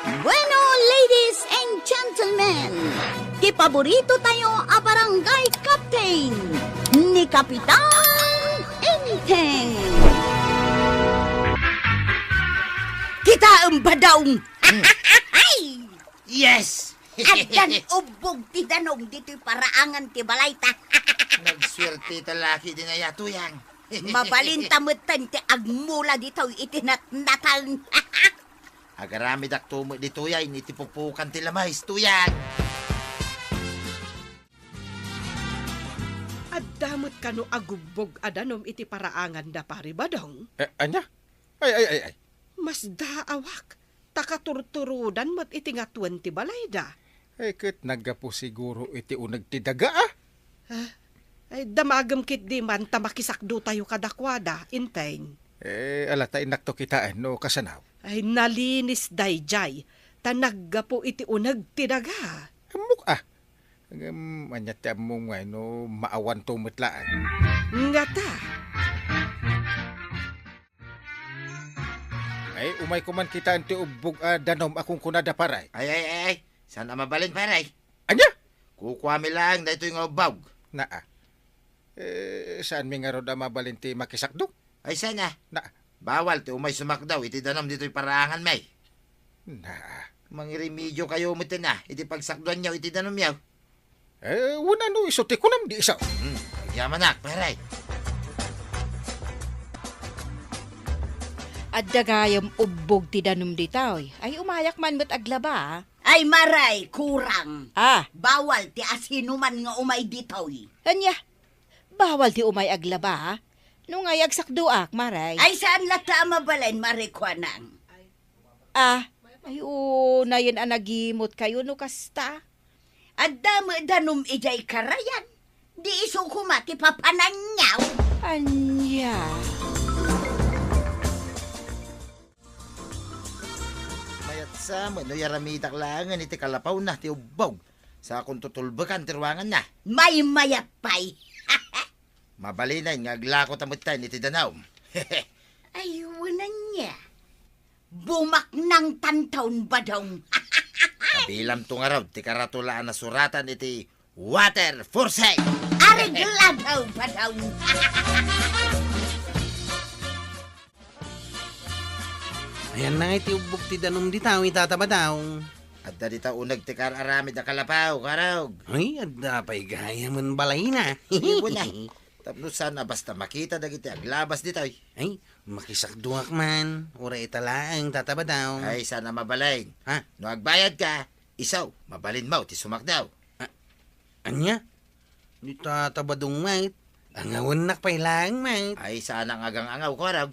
Bueno, ladies and gentlemen, kipaborito tayo a barangay captain ni Kapitan Enteng. Kita ang badaong. Yes! Adan ubog ti danong dito'y paraangan ti balayta. Nagswerte talaki din na yato yan. Mabalintamutan ti agmula dito itinatnatan. Agarami dak tumo di tuyay, iti pupukan ti lamay, tuyan. At damot kano agubog adanom iti paraangan da pari badong. Anya? Ay. Mas daawak. Takaturturudan mo't iti nga 20 balayda. Ay, kat nagapo siguro iti unag ti daga ah. Ay damagam kit di man tamakisakdo tayo kadakwada, inteng. Alata inakto kitaan no kasanaw. Ay nalinis dayjay. Tanagga po iti unag ti daga. Amok ah. Anya ti among no maawan tumutlaan. Nga ta. Ay, umay kuman kita ti ubog danom akong kunada paray. Ay. Saan na mabalin, paray? Anya? Kukwami lang, na ito yung obag. Naa. Saan mi nga rod mabalin ti makisakdo? Ay, sana. Naa. Bawal, ti umay sumakdaw, iti danom dito'y paraangan may. Naa. Mangiremedyo kayo mo na, iti pagsakduan niyaw, iti danom niyaw. Wala no iso ti kunam di isaw. Yamanak, paray. At dagayam ubog ti danum ditaw. Ay umayak man mo't aglaba. Ay maray, kurang. Ah, Bawal ti asinuman nga umay ditoy. anya. Bawal ti umay aglaba. Nung ay agsakduak, maray. Ay saan lata mabalen marikwanang? Ah, ay na yan anagimot kayo no kasta. At dami danum ijay karayan. Di iso kumati papananyaw. Anya. Mayat sa mo, no yaramidak langan, iti kalapaw na, ti ubog. Sa akong tutulbakan, ti ruangan na. May mayat pa'y. Mabalinay, ngaglako tamutan, iti danaw. Ayunan niya. Bumak ng tantaon ba daw? Kabilam tong araw, ti karatulaan na suratan, iti water for sale. Arigla daw ba daw? Ayan na iti ubog ti danom di tao, itataba daw. At dita unag ti kararamid na kalapaw, karog. Ay, adda pa'y gaya man balay na. Ibo na. Tapno sana basta makita dagiti aglabas dito. Ay, makisakduak man. Ura italaang tataba daw. Ay, sana mabalay. Ha? No agbayad ka, isaw, mabalin mo, ti sumakdaw. Anya? Di tataba dong mait. Ang awanak pa'y lang mait. Ay, sana ang agang-angaw, karog.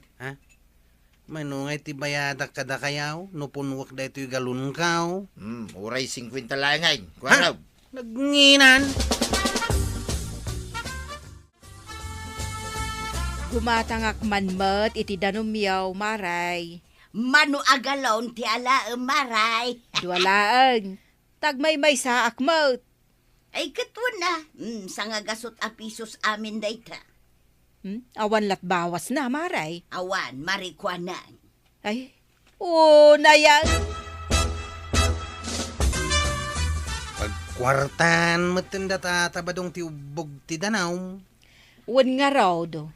Manungay ti bayadak kada kayaw. No punwak da ito'y galun kaw. Uray 50 langay, karog. Nagnginan. Gumatangak manmet iti danum yaw, maray. Mano agalon ti ala maray. Duwalaang. Tagmay-may sa akmot. Ay katwan na. Sa nga gasot a pisos amin dayta. Awan lat bawas na, maray. Awan, marikwanan. Ay, na yan. Pagkwartan, matanda tataba dong ti ubog ti danaw. Wan nga raw do.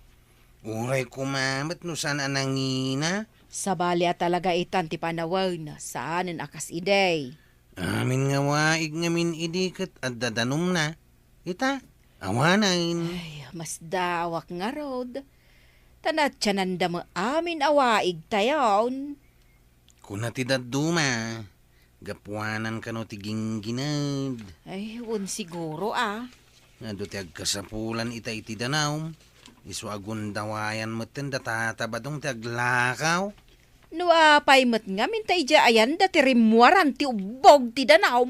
Uray kumamat no saan anangina. Sa bali at talaga itan ti panawaw saanin akas iday. Amin nga waig ngamin idikat at dadanum na. Ita, awanain. Ay, mas dawak nga rod. Tanat tsananda mo amin awaig tayon. Kuna ti daduma. Gapuanan ka no ti gingginad. Ay, un siguro ah. Nga do ti agkasapulan ita iti danaw. Isu agundawayan mo tinda tatabadong ti aglakaw. No apay met nga mintay dya ayan da ti rimuaran ti ubog ti danaw.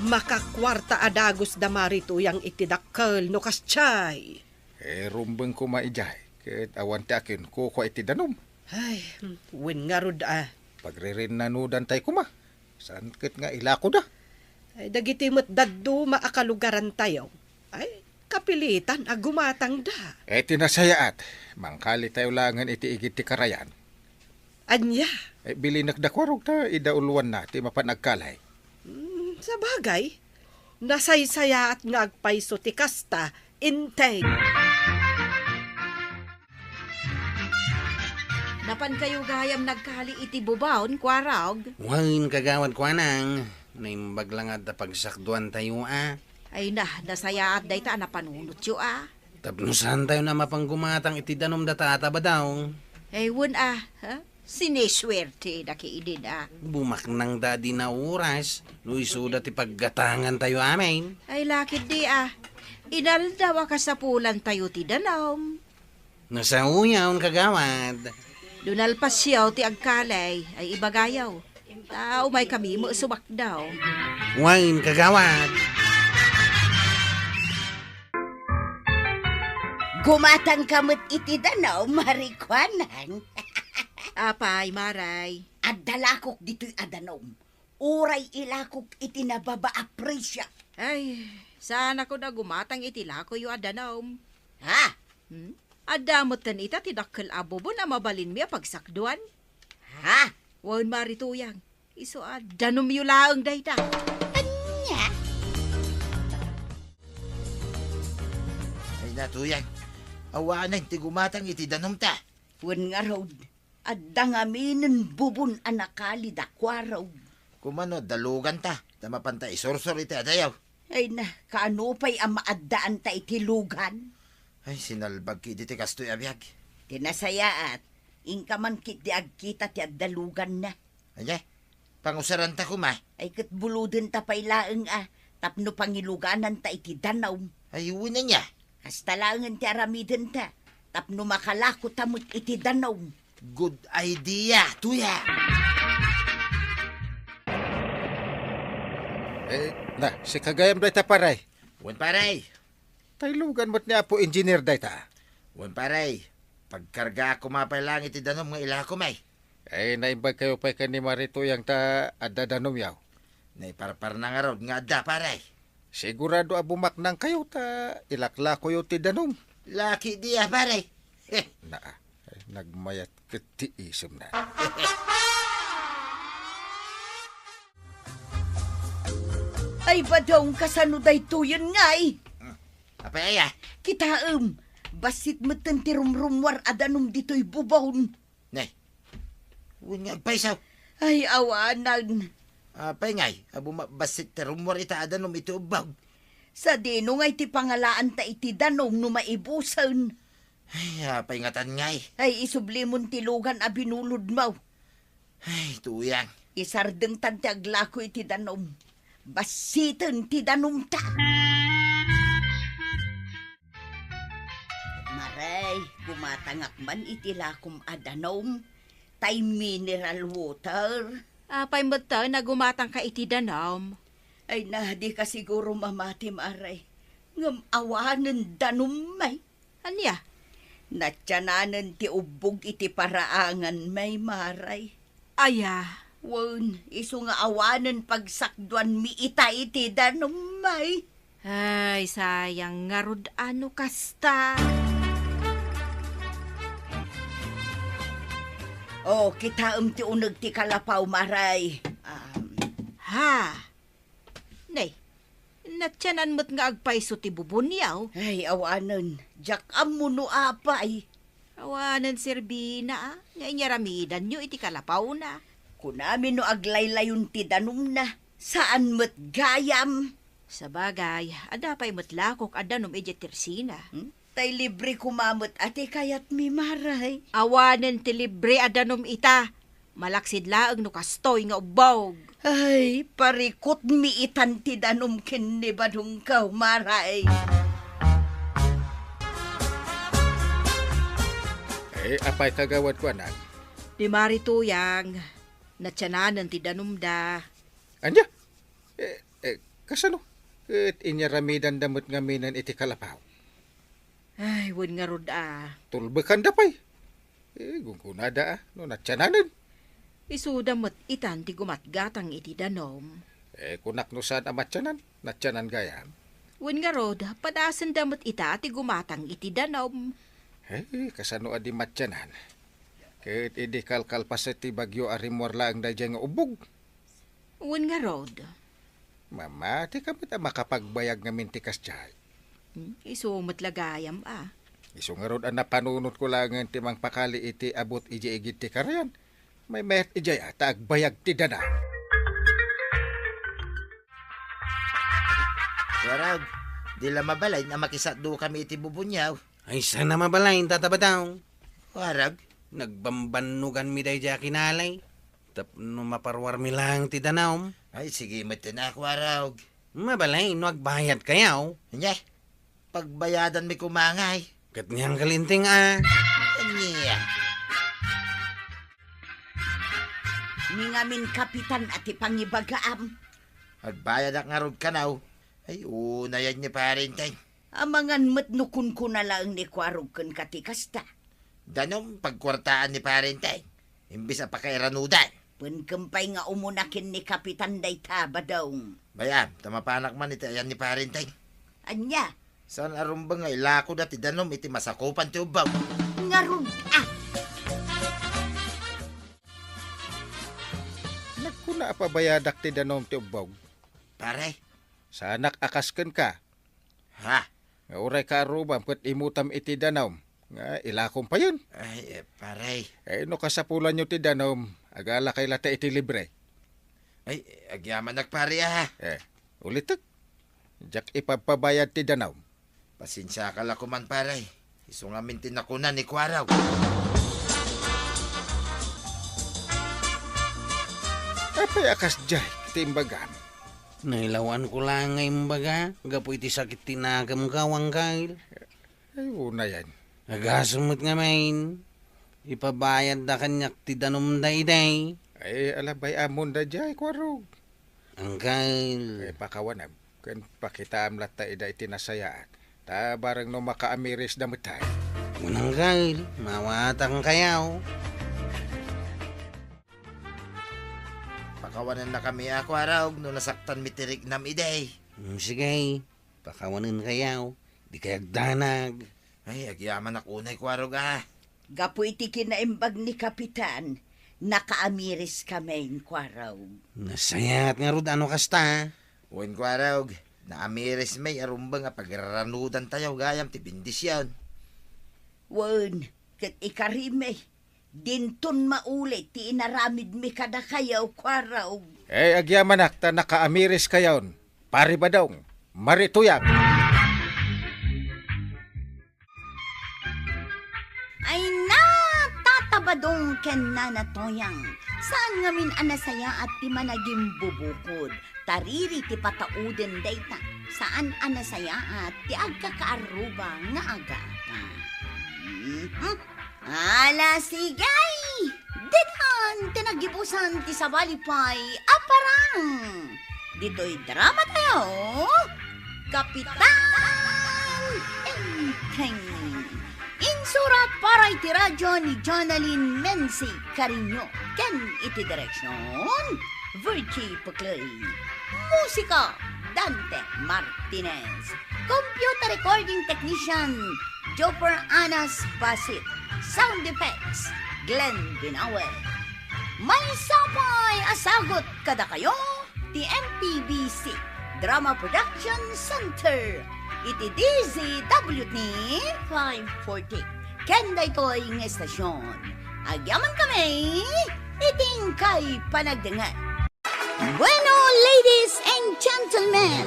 Makakwarta adagos damari tuyang itidakkel no kasyay. Rumbeng ko maijay. Ket awan ti akin kuko iti danom. Ay, win nga rod ah. Pagririn nanudan tay kuma. Saan ket nga ilako da? Ay, dagiti mo't daddo maakalugaran tayo. Ay, kapilitan agumatang da. Tinasayaat. Mangkali tayo langan iti igit ti karayan. Anya, Bili nagdakwarog ta idauluan na ti mapanagkalay. sa bagay, nasaysaya at nga agpaiso ti kasta, intay. Napan kayo gayam nagkali iti bubaon, kwarog. Wain kagawad ko anang. Naimbag lang at pagsakduan tayo Ay nasaya at dayta na panunot yu Tapnusan tayo na mapanggumatang iti danom datata ba daw? Ay wun ha? Siniswerte na kiidin Bumaknang dadi na oras. No isuda ti paggatangan tayo amin. Ay lakid di Inaldawa ka sa pulan tayo ti danom. Nasa uyaw kagawad. Dunalpas siyaw ti agkalay ay ibagayaw. Tao may kami mo sumak daw. Wain kagawad. Gumatang kamot iti danaw, marikwanan. Apay, maray. At dalakok dito'y adanom. Uray ilakok iti nababa apresya. Ay, sana ko na gumatang itilako yu adanom. Ha? Adamot tan ita tidakkel abobo na mabalin miya pagsakduan. Ha? Wan marituyang. Iso adanom yu laang dayta. Anya? Ay natuyang. Awanan ti gumatang iti danom ta. Wan nga road. At dangaminin bubun anakali dakwaraw. Kumano dalugan ta. Tamapanta isorsor iti adayaw. Ay na, kaano pa'y ang maaddaan ta itilugan? Ay sinalbag ki ti kastoy abiyag. Tinasaya at ingkaman kit di agkita ti addalugan na. Anya, pangusaran ta kuma. Ay katbuluden ta pa'y laeng tapno pangiluganan ta iti danaw. Ay uwi niya. Hasta laengan ti aramiden ta. Tapno makalako tamot iti danaw. Good idea, tuya. Si kagayam dayta paray. Wan paray. Taylugan mo't niya po engineer dayta. Wan paray. Pagkarga ako mapay lang iti danom nga ila ko may. Naimbag kayo pa ni Marituyang ta adadanom yaw. Naiparpar na nga raw nga adda paray. Sigurado abumak nang kayo ta ilakla ko yung tidanom. Laki diya paray. Nagmayat ketiisem na. Ay badong kasanuday tuyon ngay. Apay aya. Kitaem, basit meten ti rumrumwar adanum dito'y bubawon. Nay. Uwan nga agpaisaw. Ay awanan. Apay ngay. Abo mabasit ti rumor ita adanom iti ubag. Sa dino ngay ti pangalaan ta iti danom no maibusan. Ay, apay nga tan ngay. Ay isublimon ti lugan a binulod maw. Ay, tuyang. Isardeng tan ti aglako iti danom. Basiten ti danom ta. Maray, gumatangak man iti lakom a danom. Tay mineral water. Apay mata na gumatang ka iti danom. Ay na, di ka siguro mamati maray. Ngam awanan danom may. Anya? Natsyananan ti ubog iti paraangan may maray. Aya. Wan, iso nga awanan pagsakduan mi ita iti danom may. Ay, sayang nga rod ano kasta. Oh, kitaem ti uneg ti kalapaw maray. Ha? Nay, natyanan mo't nga agpaiso ti bubunyaw. Ay, awanan. Jak amuno apay. Awanan serbina nga inyaramidan nyo iti kalapaw na. Kunamin no aglaylayon ti danom na. Saan mo't gayam? Sa bagay, adapay mo't lakok adanom iti tersina. Tay libre kumamot ate kayat mi maray. Awanan ti libre adanom ita. Malaksid laeng no kastoy nga ubog. Ay, parikot mi itan ti danom ken ni badong kaw maray. Apay kagawad ko anak. Di marituyang, natsyanan ti danumda. Anya? Kasano? Inyaramidan damot ngaminan iti kalapaw. Ay, wun nga rod Tulbakan da pay. Gungkunada no natsananan. Isudamot itan ti gumatgatang iti danom. Kunak no saan amatyanan, natsyanan gayam. Wun nga rod, padasan damot ita ti gumatang iti danom. Kasano adi matyanan. Kahit idi kalkalpas ti bagyo arimwar lang dayjay nga ubog. Uwan nga road. Mama, ti kami ta makapagbayag nga mintikas jay. Iso matlagayam Iso nga rod ang napanunot ko lang ang timang pakali iti abot iji igit ti karayan. May mayat ijay ata agbayag ti dana. Warag, di la mabalay na makisatdo kami iti bubunyaw. Ay, sana mabalain tatabadaw. Warag, Nagbambanugan mi day ja kinalay. Tapno maparwar mi lang ti danawm. ay sige matinak warag. Mabalay, no agbayad kayaw. Nye, pagbayadan mi kumangay. Kat niyang kalinting Nye, Ningamin kapitan at ipangibagaam. at bayad ak nga rod kanaw. Ay, una yan ni parintay. Amangan matnukun ko na lang ni kwarog kan katikasta. Danom pagkwartaan ni parintay. Imbis pa kay ranudan. Pankampay nga umunakin ni kapitan day taba daw. Bayam, tamapanak man iti ayan ni parintay. Anya, Saan arumbang nga ilako dati danom iti masakupan ti ubaw. ngarun Nagkuna pabayadak ti danom ti ubog. Pare, Sanak akasken ka. ha? Nga uray ka arubang put imutam iti danom. Nga ilakom pa yun. Ay, pare. No kasapulan nyo ti danom. Agala kay lata iti libre. Ay, agyaman nagpare ha. Ulitek. Jak ipapabayad ti danom. Pasensya ka la kuman pare. Iso nga mintin na kunan ni Kwaraw. Apay akas jay ti imbagan. Nailawan ko lang ngayon baga. Gapo iti sakit tinagam kawang kail. Ay, una yan. Nagasumot nga main. Ipabayad da kanyak ti danom day. Ay, alabay amon da jay, kwarog. Ang kail. Ay, pakawanab. Kan pakita am lata ida iti nasayaan. Ta barang no makaamiris da matay. Unang kail. Mawatang kayaw. Pakawanan na kami Kwaraw no nasaktan mitirik nam iday. Sige. Pakawanin kayaw. Di kayag danag. Ay, agyaman na kunay Kwaraw ha. gapo iti kinaimbag ni kapitan. Nakaamiris kami kwaraw. Nasayat nga rod ano kasta. Uwin Kwaraw, naamiris may arumbang nga pagranudan tayo gayam ti bindisyan. Wan, kat ikarime. Dinton maulit ti inaramid mi kada kayaw kwaraw. Ay, agyamanak ta nakaamiris kayon. Pari ba daw? Marituyag. Ay na, tatabadong ken nanatoyang. Saan ngamin anasaya at ti managing bubukod. Tariri ti patauden dayta. Saan anasaya at ti agkakaaruba nga agata. Ala sigay! Didhan tinagibusan ti sabalipay aparang. Dito'y drama tayo. Kapitan Enteng. Insurat para iti radyo ni Jonalyn Mensi Carino. Ken iti direksyon Virgie Paclay. Musika Dante Martinez. Computer recording technician Joper Anas Basit. Sound effects Glenn Binawe. May sapay asagot kada kayo ti MPBC Drama Production Center. Iti DZWT 540. Kenda ito'y ng estasyon. Agyaman kami, iting kay panagdangan. Bueno, ladies and gentlemen,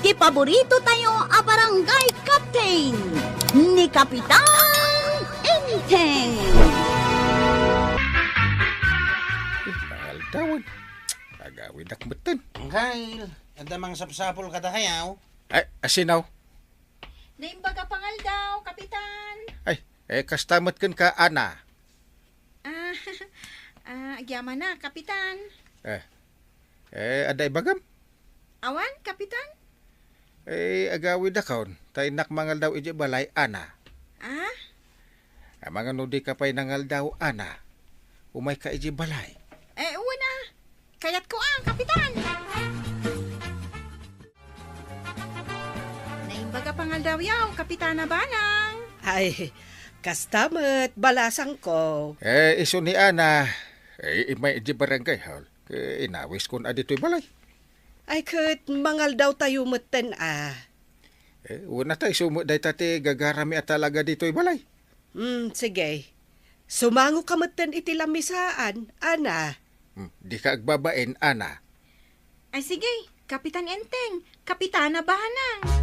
ti paborito tayo a barangay captain ni Kapitan Enteng. Mahal dawan. Agawin akmatan. Ang kail. Adamang sapsapol kada kayaw. Ay, asinaw. Naimbaga pangal daw, kapitan. Ay, kastamat kan ka, Ana. Agyaman na, kapitan. Aday bagam. Awan, kapitan? Agawin akaon. Tay nakmangal daw iji balay, Ana. Mga nudi ka pa'y nangal daw, Ana. Umay ka iji balay. Una. Kayat ko kapitan. Naimbaga pangal daw yaw, kapitana banang. Ay, Kastamet, balasang ko. Iso ni Ana. Imay di barangay hall. Inawis kon adito'y balay. Ay kat mangal daw tayo meten Una tayo sumut day tate gagarami at talaga dito'y balay. Sige. Sumango ka meten iti lamisaan, Ana. Di ka agbabain, Ana. Ay sige, Kapitan Enteng, Kapitana Bahanang.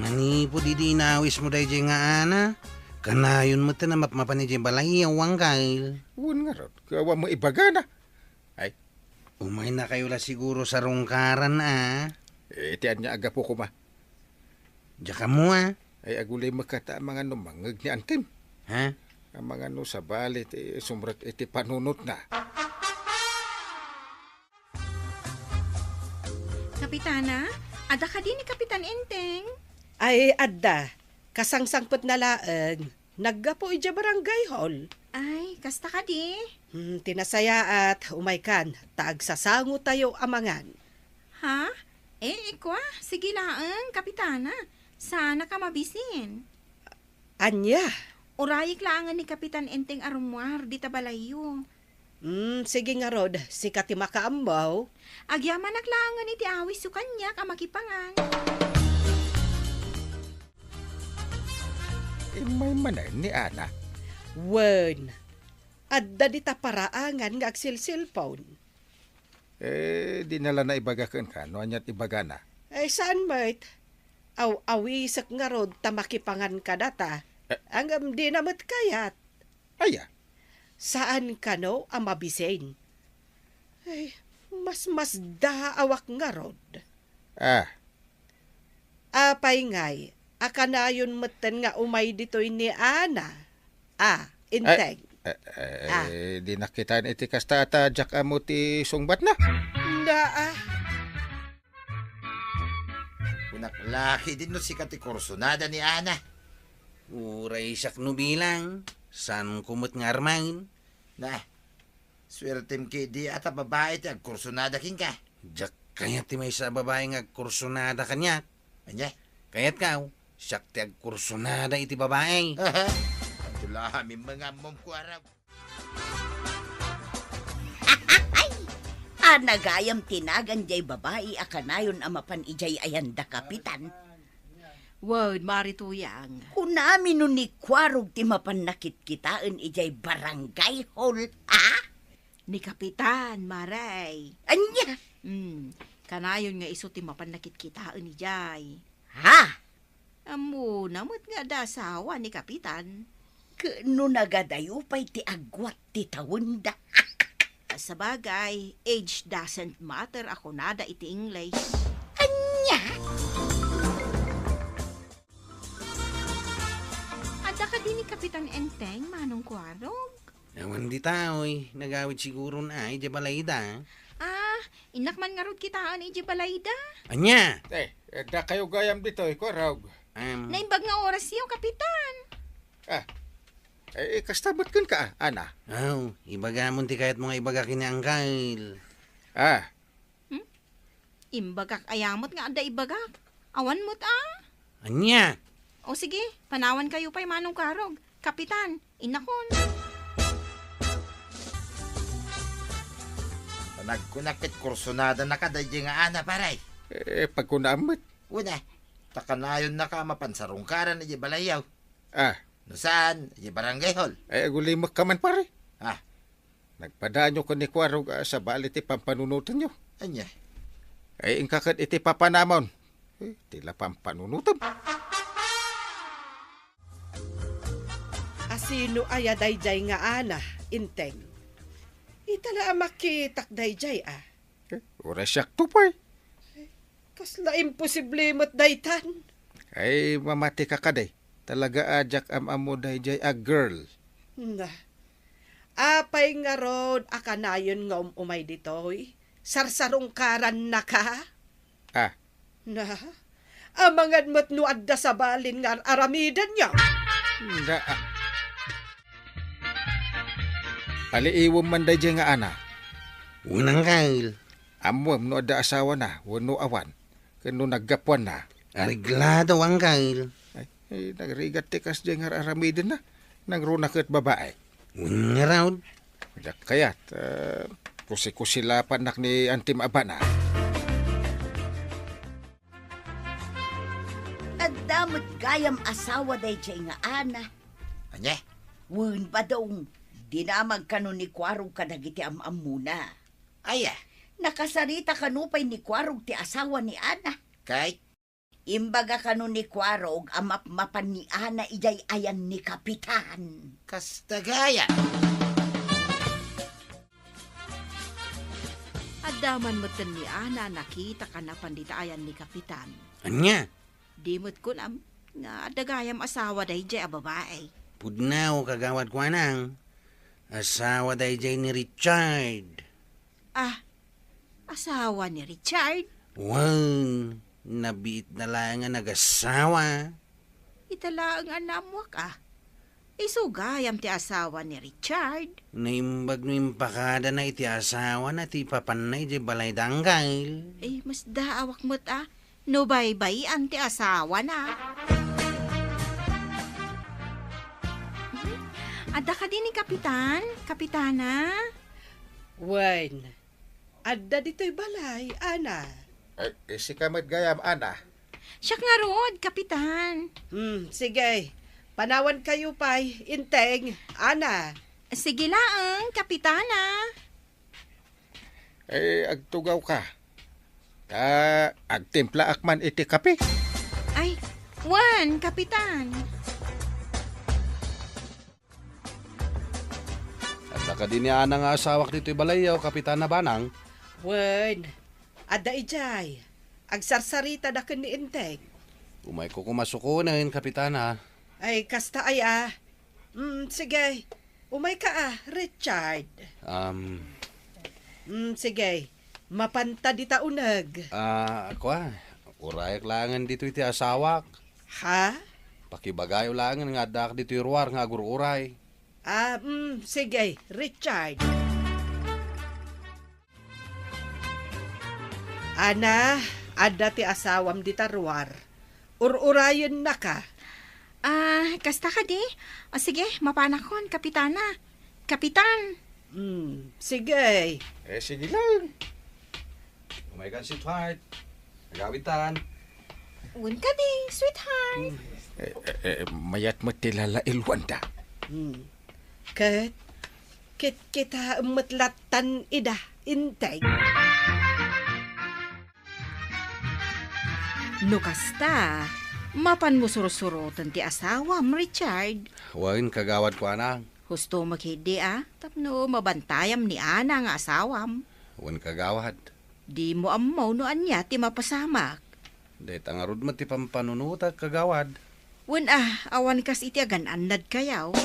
Manipo di inawis mo day nga ana. Kanayon mo na mapmapan ni balay awang kail. Uwan nga ron, kawa mo ibagana. Ay, Umay na kayo la siguro sa rungkaran tiyan niya aga po kuma. Diya ka mo Ay agulay makata mga numangag ni Antim. Ha? Ang mga no sa balit, sumrat iti panunot na. Kapitana, ada ka din ni Kapitan Enteng. Ay, adda. Kasangsangpot na laeng. Naggapo ija barangay hall. Ay, kasta ka di. Tinasaya at umaykan. Taagsasango tayo amangan. Ha? Ikwa, sige laang, Kapitana. Sana ka mabisin. Anya? Urayik laangan ni Kapitan Enteng arumwar, di tabalayo. Sige nga rod, si Katima Kaambaw. Agyaman naklangan iti awis su kanya kamakipangan. May manay ni Ana. Wen, adda di ta paraangan nga agsilsilpon. Dinala na ibagakan ka, no anyat ibagana. Ay saan mait? Awisak nga rod tamakipangan ka data. Angam di namat kayat. Aya, Saan ka no ang mabisen? Ay, mas daawak nga rod. Apay ngay, akanayon meten nga umay dito'y ni Ana. Inteng. di nakitaan iti kasta ata jak amo ti sungbat na. Unak laki din no si katikursunada ni Ana. Uray sak no bilang. San kumot nga armain. Na, swertem ki di ata babae ti agkursunada king ka. Diyak kayat ti may sa babae nga kursunada kanya. Anya? Kayat ka, siyak ti agkursunada iti babae. Tula amin mga mom ko araw. Nagayam tinagan jay babae akanayon amapan ijay ayanda kapitan. Word, marituyang. Kunami nun ni kwarog ti mapan nakitkitaan ijay barangay hall. Ni Kapitan, maray. Anya? Kanayon nga iso ti mapan nakitkitaan ni Jay. Ha? Amo, namot nga dasawa ni Kapitan. Kano nagadayupay ti agwat ti tawanda. Sa bagay, age doesn't matter ako nada iti English. Anya? Ada ka din ni Kapitan Enteng, manong kwarog. Ewan di taoy, nagawid siguro na ay balayda. Inakman nga rod kitaan iji balayda. Anya? Da kayo gayam dito, ikorog. Naimbag nga oras yung Kapitan. Kastabot kan ka, Ana. Ibagamon ti kahit mga ibaga kinaangkail. Imbagak ayamot nga ada ibagak. Awan mo't Anya? O sige, panawan kayo pa'y manong karog. Kapitan, inakon. Nagkunakit kursunada na kaday nga Ana paray. Pagkunamot. Una, takanayon na ka mapansarungkaran na balayaw. No saan? Barangay hall. Agulay makaman pare. Nagpadaanyo ko ni Kwarog sa balit iti pampanunutan nyo. Anya? Ay, ingkakad iti papanamon. Tila pampanunutan. Asino aya dayjay nga ana, inteng. Itala makitak dayjay Ura siyak tupay. Kasla imposible mo't daytan. Ay, mamati ka kaday. Talaga ajak amo dayjay a girl. Apay nga rod, akanayon nga umay ditoy. Sarsarungkaran na ka. Amangan mo't nuadda sa balin nga aramidan niya. Aliiwom man dayjay nga ana. Unang kail. Amuam no ada asawa na, wano awan. Kano naggapuan na. Ariglado, Uncle. Ay, nagrigat tikas dyan nga aramidin na. Nagruna kat babae. Nga raw. Kaya't, kusi-kusilapan nak ni Antim Abana. At damot gayam asawa day jay nga ana. Anya? Wen ba daw, dinamag kano ni Kwarog kadagiti amam muna. Aya, Nakasarita kanupay ni Kwarog ti asawa ni Ana. kay? Imbaga kano ni Kwarog amap-mapan ni Ana ijay ayan ni Kapitan. Kastagaya. Adaman mo ni Ana nakita ka na panditayan ni Kapitan. Anya? Dimot ko lang nga dagayam asawa day jay a babae. Pudnaw kagawad ko anang. Asawa day jay ni Richard. Ah, asawa ni Richard? Wow, nabiit na lang nga nag-asawa. Itala ang anamwak ah. Isugayam ti asawa ni Richard. Naimbag no impakada na iti asawa na ti papanay di balay danggal. Eh, mas daawak mo't ah. No bye-bye ang ti asawa na. Ada ka din ni Kapitan? Kapitana? Wen, adda dito'y balay, Ana. Ay, si Kamat Gayam, Ana. Siya nga rod, Kapitan. Sige. Panawan kayo pa'y, Inteng, Ana. Sige lang, Kapitana. Agtugaw ka. Agtimpla akman iti kape. Ay, Juan, Kapitan. At saka din niya nga asawak dito'y balayaw, Kapitana Banang. Wen, adda ijay. Agsarsarita da ni Inteng. Umay ko kumasukunin, Kapitana. Ay, kasta ay sige. Umay ka Richard. Sige. Mapanta di taunag. Ako urayak langan dito iti asawak. Ha? Pakibagayo langan nga adak dito'y ruwar nga agur-uray. Sige, Richard. Ana, adda ti asawam di taruar. Ur-urayon na ka. Kasta ka di? Sige, mapanakon, Kapitana. Kapitan. Sige. Sige lang. Umay kan sweetheart. Nagawitan. Juan ka di, sweetheart. Mayat mo tilala ilwanda. Kit kita matlatan ida, Inteng. No kasta, mapan mo surusurutan ti asawam, Richard. Huwagin kagawad ko anang. Husto maghidi tapno mabantayam ni Ana nga asawam. Huwagin kagawad. Di mo amaw no anya ti mapasamak. Dahil tangarod mo ti pampanunutag kagawad. Wen awan kas iti agan-anad kayaw.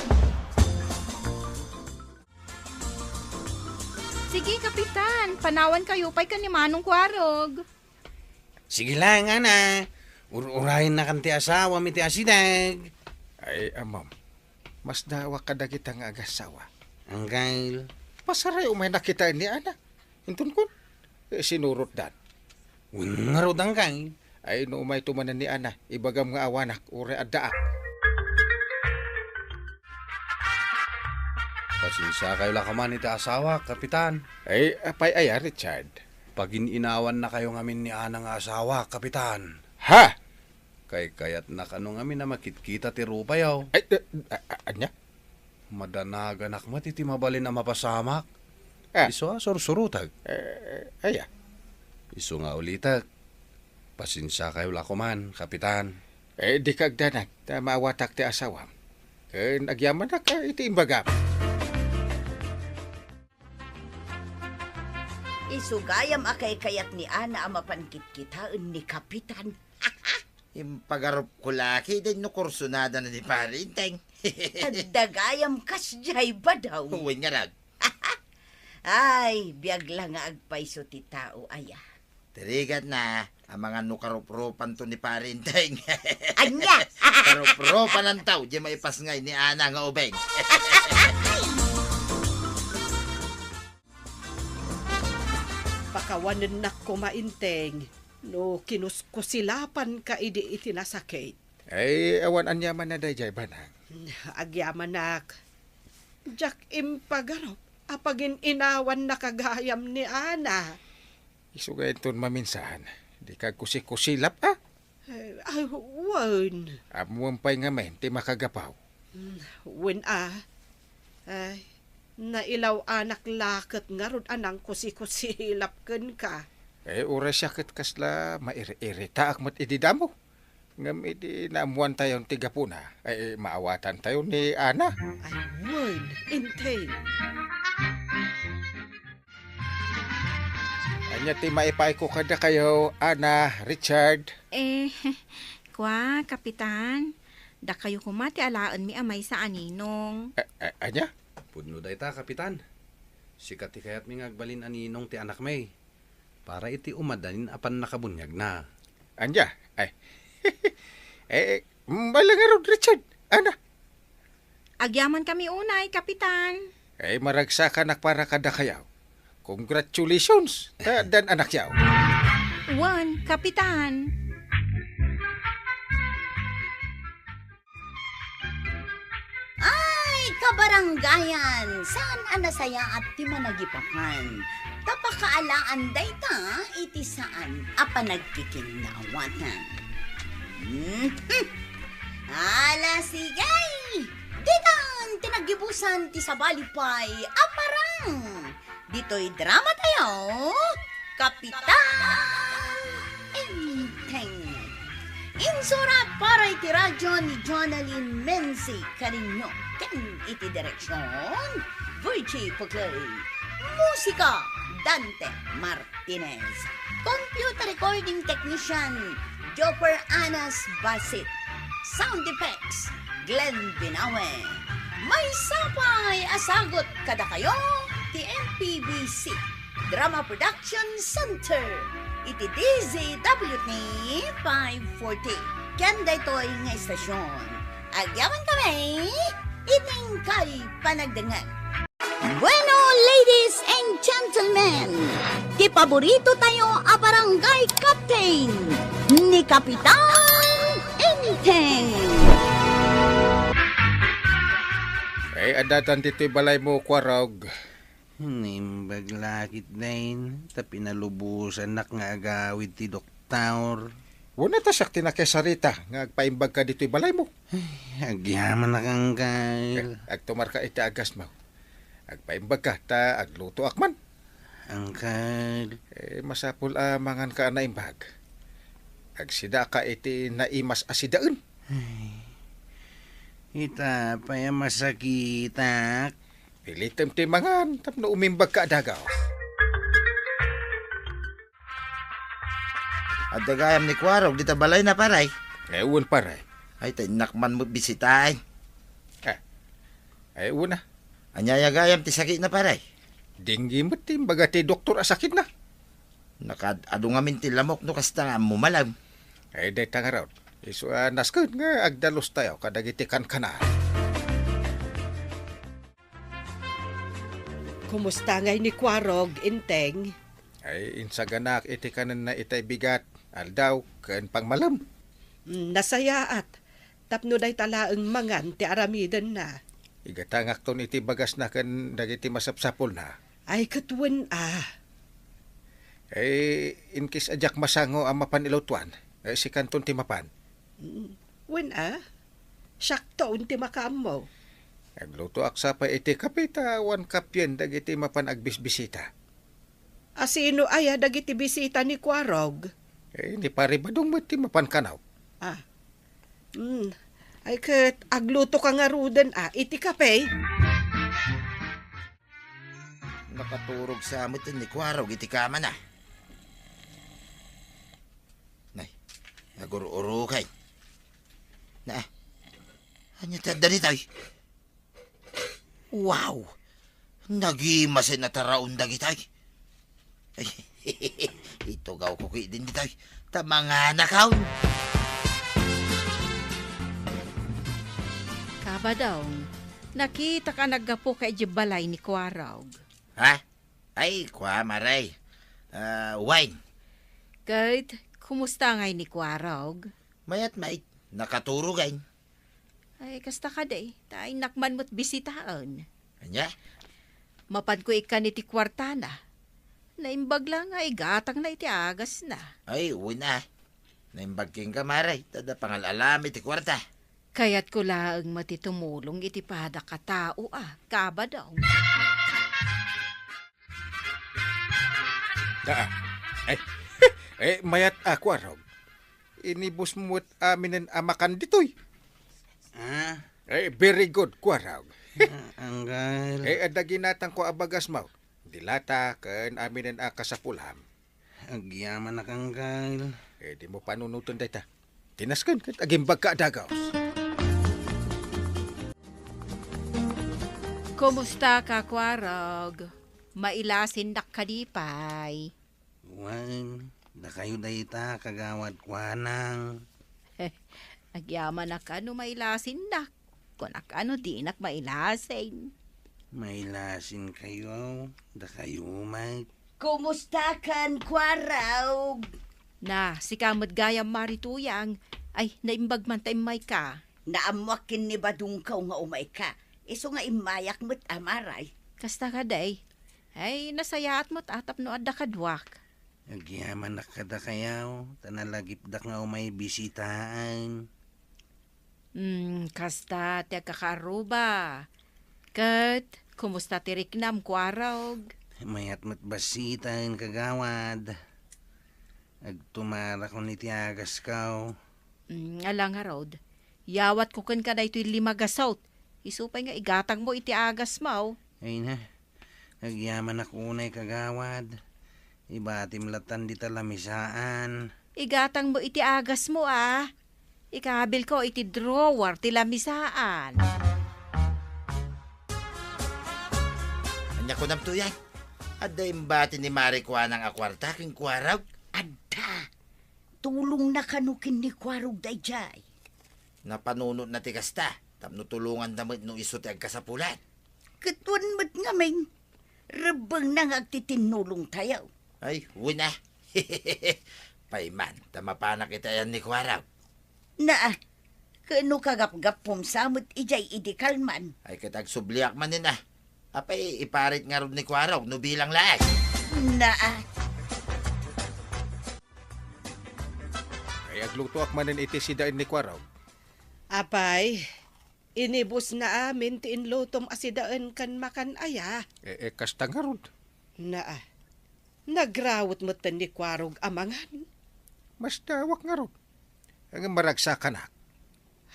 Sige, Kapitan, panawan kayo pa'y ka ni Manong Kwarog. Sige lang, Ana. Urahin na kan ti asawa mi ti asidag. Ay, ma'am. Mas dawa ka dagit ang agasawa. Uncle. Pasaray umay nakita ni Ana. Intun kun. Sinurot dan. Nga raw, Uncle. Ay, no umay tumanan ni Ana. Ibagam nga awanak. Ure adda. Pasensya kayo lakaman iti asawa, Kapitan. Ay, apay aya, Richard. Pag inawan na kayo ngamin ni Ana nga asawa, Kapitan. Ha? Kay kayat na kanong ngamin na makitkita ti rupayaw. Ay, anya? Madanaganak mo iti mabalin na mapasamak. Ah. Iso sursurutag. Aya. Iso nga ulitag. Pasensya kayo lakuman, Kapitan. Di kagdanan. Mawatak ti asawam. Nagyaman na ka iti imbagam. Isugayam akay kayat ni Ana amapankit-kitaan ni Kapitan. Yung pag-arop ko laki, din no kursunada na ni Parinteng. At dagayam kasjay ba daw? Uwin nga nag. Ay, biyag lang nga agpaiso ti tao aya. Tirigat na, ang mga nukarupropan to ni Parinteng. Anya! Karupropan ng tao, di maipas ngay ni Ana nga ubeng. Pakawanan na kumainteng. No kinuskusilapan ka iti nasakit. Ay, awan anyaman na dayjay banang. Agyaman nak. Jak impagarop. Apagin inawan na kagayam ni Ana. Isugayin ton maminsan. Di ka kusikusilap ah. Ay, wan. Amuampay nga men, ti makagapaw. Wen Ay, nailaw anak lakat nga rod anang kusikusilap ken ka. Oras siya kat kasla mairi-irita akmat ididamo. Ngam idi naamuan tayo tiga puna. Maawatan tayo ni Ana. Ay, wan. Intay. Anya ti maipay ko kada kayo, Ana, Richard. Kwa, kapitan. Da kayo kumati alaan mi amay sa aninong. Anya? Pudno day ta, kapitan. Sikat ti kayat mi ngagbalin aninong ti anak may. Para iti umadanin apan nakabunyag na. Anya? Malangaro, Richard. Ana? Agyaman kami unay, kapitan. Maragsakan para kada kayaw. Congratulations, dan anak yaw. Wan, kapitan. Ay, kabaranggayan, saan anasaya at ti managipakan? Tapakaalaan dayta, iti saan apa nagkikinawatan. Ala sigay! Ditan, tinagibusan ti sabalipay, aparang! Dito'y drama tayo, Kapitan Enteng. Insurat para iti radyo ni Jonalyn Menzi Carino. Ken iti direksyon, Virgie Pugley. Musika, Dante Martinez. Computer recording technician, Joper Anas Basit. Sound effects, Glenn Binawe. May sapay asagot kada kayo, ti MPBC Drama Production Center. Iti DZWT 540. Kanda ito'y nga estasyon. Agyaman kami, iting kay panagdangan. Bueno, ladies and gentlemen, ti paborito tayo a barangay captain ni Kapitan Enteng. Adatan dito'y balay mo, Kwarog. Nimbaglakit dain, tapi nalubusan nak nga agawid ti doktor. Wala ta sakti na kay sarita, nga agpaimbag ka dito'y balay mo. Agyaman na kang kal. Agtumar ka iti agas mo. Agpaimbag ka, ta agluto akman. Angkal. Masapul mangan ka na imbag. Agsida ka iti naimas asidaan. Ita pa yung masakitak. Pilitem ti mangan, tapno umimbag ka adagaw. At dagayam ni Kwarog, dita balay na paray. Ewan paray. Ay, tinakman mo bisitahin. Ewan na. Anyayagayam ti sakit na paray. Dinggi mo ti imbaga ti doktor asakit na. Nakadungamin ti lamok no kasta nga mumalam. Day tangaraw. Iso naskod nga agdalos tayo kadagiti kan kanal. Kumusta ngay ni Kwarog, Inteng? Insaganak iti kanan na itay bigat. Aldaw, ken pangmalam. Nasaya at tapno day talaang mangan ti aramiden na. Igatangak ton iti bagas na ken dagiti masapsapol na. Ay katwen Inkis ajak masango ang mapanilautuan. Si kanton ti mapan. Wen Sakto unti makam mo. Agluto aksa pa iti kapita, wan kapyen dagiti mapan agbisbisita. Asino aya dagiti bisita ni Kwarog? Hindi pare badong mo ti mapan kanaw. Ay kat agluto ka nga ruden iti kape. Nakaturog sa amutin ni Kwarog, iti kama na. Nay, naguro-uro kay. Anya tadani tayo. Wow! Nagimasin na taraon dagi tayo. Ito gaw ko kay din di tayo. Tamanga nakaw. Kabadaw, nakita ka naggapo kay balay ni Kwarog. Ha? Ay, kwa maray. Wine. Kahit Kumusta ngay ni Kwarog? Mayat mait, nakaturugay. Ay, kasta ka day. Tay nakman mo't bisitaon. Anya? Mapan ko ikan iti kwartana. Naimbag lang ay gatang na iti agas na. Ay, uwi na. Naimbag king kamaray, tada pangalalami ti kwarta. Kaya't ko laang matitumulong iti pada katao kaba daw. Mayat ako arog. Inibos mo't aminin amakan ditoy. Ah, Very good, kwarog. anggal. Adaginatan ko abagas mo. Dilata kan aminin kasapulam. Agyaman na kanggal. Di mo panunutan data. Tinaskan kat agimbag ka adagaw. Kumusta ka, Kwarog? Mailasin dak kadipay. Wan, da kayo dayta kagawad kwanang. Agyaman na ka no mailasin dak. Kung ano di nak mailasin. May lasin kayo, da kayo may. Kumusta kan, Kwarog? Na, si kamad gayam marituyang. Ay, naimbag man tayo ka. Naamwakin ni Badungkaw nga umay ka. Iso nga imayak mo't amaray. Kasta ka day. Ay, nasayaat mo't atap no adda kadwak. Agyaman na kada kayaw, tanalagip dak nga umay bisitaan. Kasta ti kakaruba. Kat, kumusta ti Riknam, Kwarog? Mayat mat basitan kagawad. Agtumara ko ni tiagas kaw. Alang nga Rod. Yawat ko kan ka na ito'y limagasot. Isupay nga igatang mo iti agas mo. Ay na, agyaman ako unay kagawad. Ibatim latan di talamisaan. Igatang mo iti agas mo Ikabil ko iti drawer ti lamisaan. Anya ko nam tuyay. Adda imbati ni Mari Kwanang akwarta king Kwarog. Adda, tulong na kanukin ni Kwarog dayjay. Napanunot na ti kasta. Tapno tulungan damit no iso ti agkasapulan. Katwan mo't ngaming. Rebang nang agtitinulong tayo. Ay, uwi na. Payman, tamapanak ita yan ni Kwarog. Na, kano kagap-gap pumsamot ijay idikalman. Ay kitag subliak man din Apay, iparit nga rin ni Kwarog, no bilang lahat. Na, Ay agluto ak manin iti sidain ni kwarog. Apay, inibus na amin ti inlutom asidaan kan makan aya. Kasta nga rod. Na, nagrawot mo tan ni Kwarog amangan. Mas dawak nga rod. Ang maragsa ka na.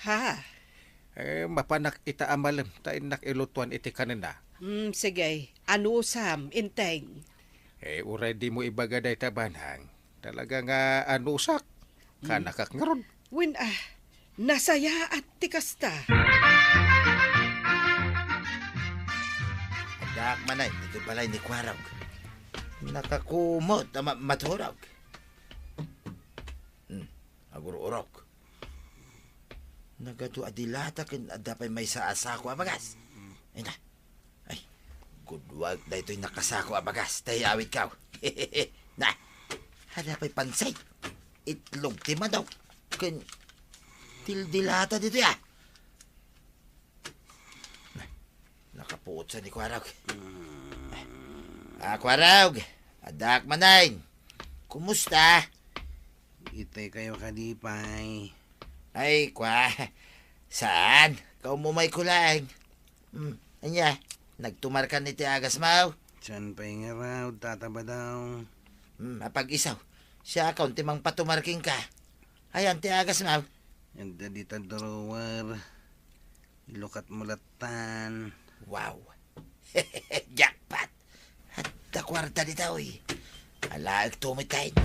Ha? Mapanak ita amalam tain nak ilutuan iti kanina. Sige, anusam, inteng. Uray di mo ibagaday tabanhang. Talaga nga anusak. Kanakak nga rod. Win nasaya at tikasta. Adak manay, dito balay ni Kwarog. Nakakumot, maturog. Agururok. Nagado adilata kin adapay may saasako abagas. Ay na. Ay, good work da ito'y nakasako abagas. Tayo awit kaw. Na, adapay pansay. Itlog ti madaw. Kin tildilata dito Nakapuot sa ni Kwarog. Kwarog, adak manay. Kumusta? Itay kayo kadipay. Ay, saan? Kau mo may kulang. Anya, nagtumar ka ni Tiagas Mau. San pa'y nga raw, tataba daw. Apag-isaw. Siya akaw, timang patumarking ka. Ayan, Tiagas Mau. Ang dita drawer. Ilukat mulatan. Wow. Jackpot. At kwarta dito, Alaag tumit kain.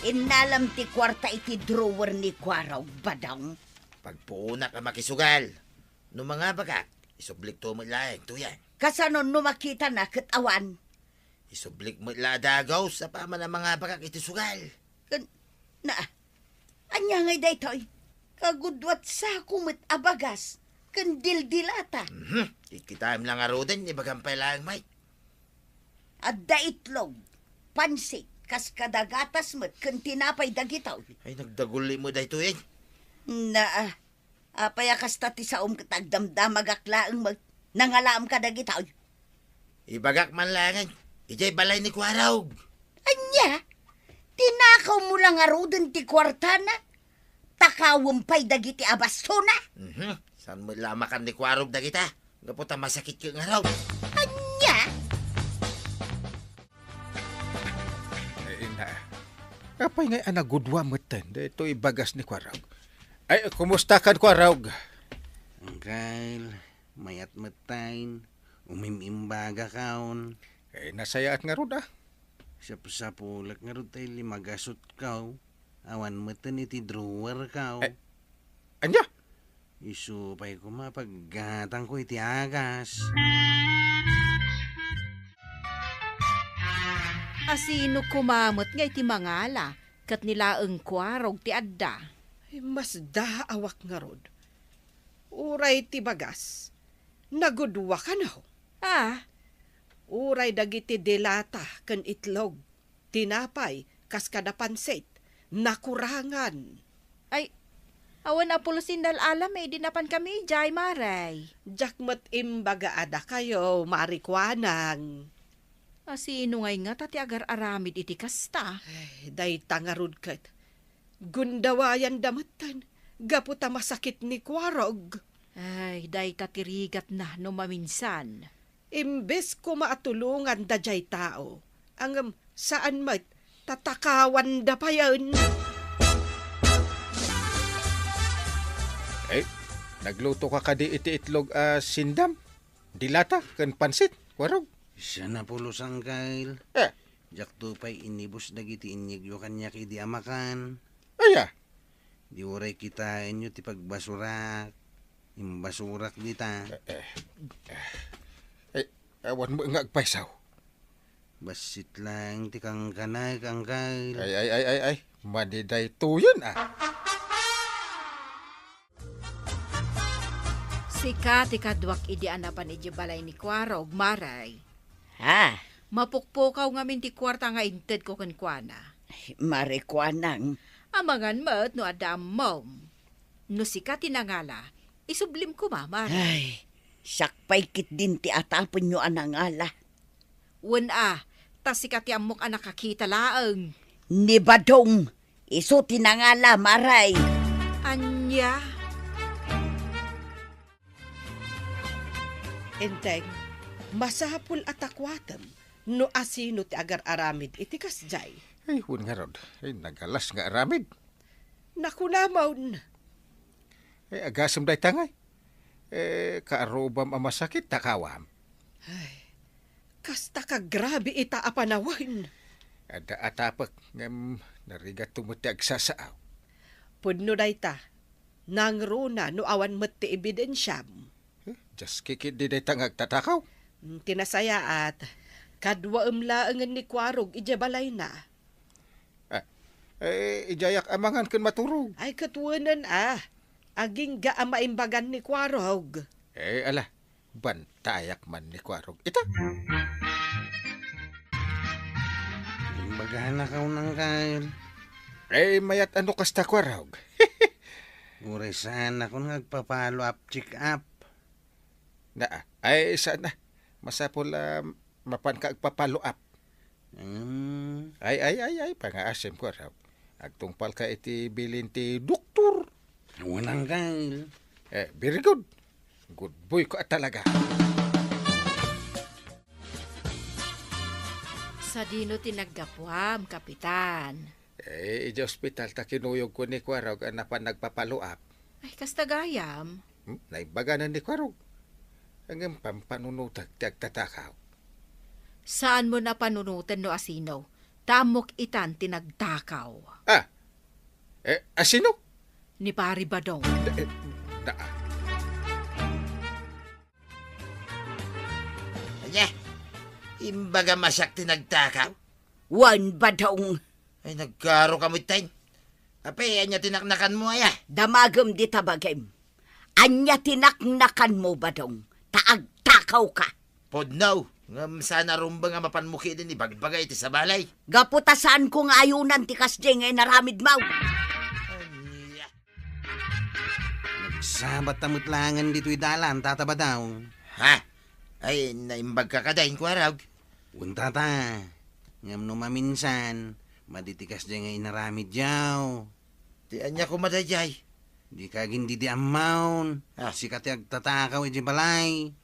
Inalam ti kwarta iti drawer ni Kwarog badang. Pagpuuna ka makisugal. No mga bagak, isublik to mo laeng tuyan. Kasanon no makita na katawan. Isublik mo ladagaw sa paman ng mga bagak iti sugal. Na, anya ngay daytoy. Kagudwat sa kumit abagas. Kandil-dilata. Ikitaim lang arudan, ibagampay lang, Mike. Adda itlog. pansit, kas kadagatas mo't kun tinapay dagitaw. Ay, nagdaguli mo dayto eh. Na, apaya kas tati sa katagdamdamag aklaang nangalaam ka dagitaw. Ibagak man langan. Ijay balay ni Kwarog. Anya, tinakaw mo lang arudan ti kwartana. Takawang pay dagiti abastona. Saan mo lamakan ni Kwarog na kita? Gaputa masakit yung araw. Anya, Ay, kapay nga anagudwa mo ten. Dito ibagas ni Kwarog. Ay, kumusta ka, Kwarog? Angkal, mayat matain, umimimbaga kaon. Ay, nasayaat nga rod Sapulak nga rin tayo limagasot kaw. Awan matan iti drawer kaw. Eh. Anya? Isupay ko mapaggatang ko iti agas. Asino kumamot nga iti mangala, kat nila ang Kwarog ti adda. Ay, mas daawak nga rod. Uray ti bagas. Nagudwa ka na ho. Uray dagiti delata ken itlog. Tinapay kas kada pansit. Nakurangan. Ay, awan apulusin dal alam dinapan kami, jay maray. Jakmat imbaga ada kayo, marikwanang. Asino ngay nga tati agar aramid iti kasta. Ay, day tangarod kat. Gundawayan damatan. Gaputa masakit ni Kwarog. Ay, day tatirigat na no maminsan. Imbes ko maatulungan da jay tao. Ang saan mat tatakawan da pa yan. Eh, nagluto ka kadi iti itlog sindam. Dilata, kan pansit, Kwarog. Siya na pulos angkal. Eh, Jak tupay inibus dagiti inyigyo kanya kidi amakan. aya. Di uray kita inyo ti pagbasurak. Imbasurak dita. Awan mo nga agpaisaw. Basit lang ti kang kanay kangkal. Ay. Madiday tuyon Sika ti kadwak idi anapan iti balay ni Kwarog, maray. ha, Mapukpukaw ngamin ti kwarta nga inted ko kenkwana. marikwanang. Amangan mo't no adam mom. No sika tinangala, isublim ko maray. Ay, sakpay kit din ti atapon nyo anangala. Wen tas sika ti amok nakakita laeng. Ni Badong, iso tinangala maray. Anya, Enteng, masapul atakwatam. No asino ti agar aramid iti kasjay. Ay, hun nga rod. Ay, nagalas nga aramid. Nakunamaw na. Ay, agasam day tangay. Kaarobam amasakit, takawam. Kasta ka grabe ita apanawan. Ada atapak ngam narigat tumuti agsasaaw. Pudno dayta, nangruna no awan met ti ebidensyam. Just kikit di day tangag tatakaw. Tinasaya at kadwa laangan ni Kwarog ijabalay na. Ijayak amangan kan maturog. Ay katwanan aging gaamaimbagan ni Kwarog. Ala, bantayak man ni Kwarog. Ita. Imbagahan na kaw nangkal. Mayat ano kasta Kwarog. Uray saan ako nagpapalo up check up. Sana. Masapol mapan ka agpapalo up. Ay, pangaasim Kwarog. Agtungpal ka iti bilin ti doktor. Walang kal. Very good. Good boy ko talaga. sa dino tinaggapuam, kapitan. Iji ospital ta kinuyog ko ni Kwarog na nagpapaluap. Ay, kastagayam. Naibaganan ni Kwarog. Hanggang pampanunutag ti agtatakaw. Saan mo na panunutan no asino? Tamok itan tinagtakaw. Asino? Ni Pari Badong. Anya, imbaga masyak tinagtakaw. Wan Badong, Ay, nagkaro kami tayo. Ape, anya tinaknakan mo aya. damagam di tabagim. Anya tinaknakan mo Badong, taagtakaw ka. Podnaw, Ngam sana rumba nga mapanmuki din ibagbagay iti sa balay. Gaputasan ko nga ayunan ti kasjay ngay naramid maw. Anya. Nagsabat tamutlangan dito'y dalan, tataba daw. Ha? Ay, naimbag ka kadain ko araw. Unta ta. Ngam no maminsan, maditikas dyan nga inaramid yaw. Di anya ko madayay. Di ka gindi di amawn. Ah. Sikat yung tatakaw iti balay.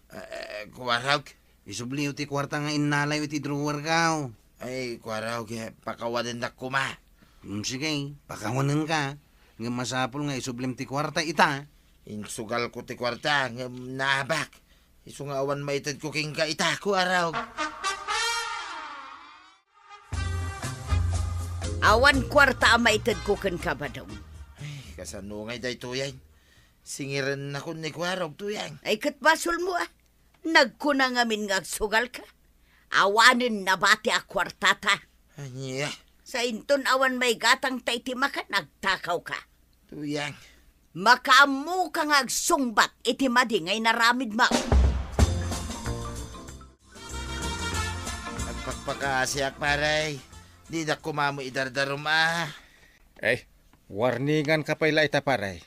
Ko araw. Isubliw ti kwarta nga inalay iti drawer kaw. Ay, ko araw. Pakawadan na kuma. Sige, pakawanan ka. Nga masapol nga isublim ti kwarta ita. Insugal ko ti kwarta. Ngam naabak. Isu nga awan maitad ko king ka ita ko araw. Awan kwarta maitad ko kan kabadong. Ay, kasanungay day tuyang. Singiran na ko ni ko araw tuyang. Ay katbasol mo ah. Nagkuna ngamin nga sugal ka. Awanin na bati a kwartata. Anya. Sa inton awan may gatang taytima ka, nagtakaw ka. Tuyang. Makaamu ka nga agsungbat, iti madi ngay naramid mo. Nagpagpakasyak paray. Di na kumamo idardarom ah. Eh, warningan ka pala ita paray.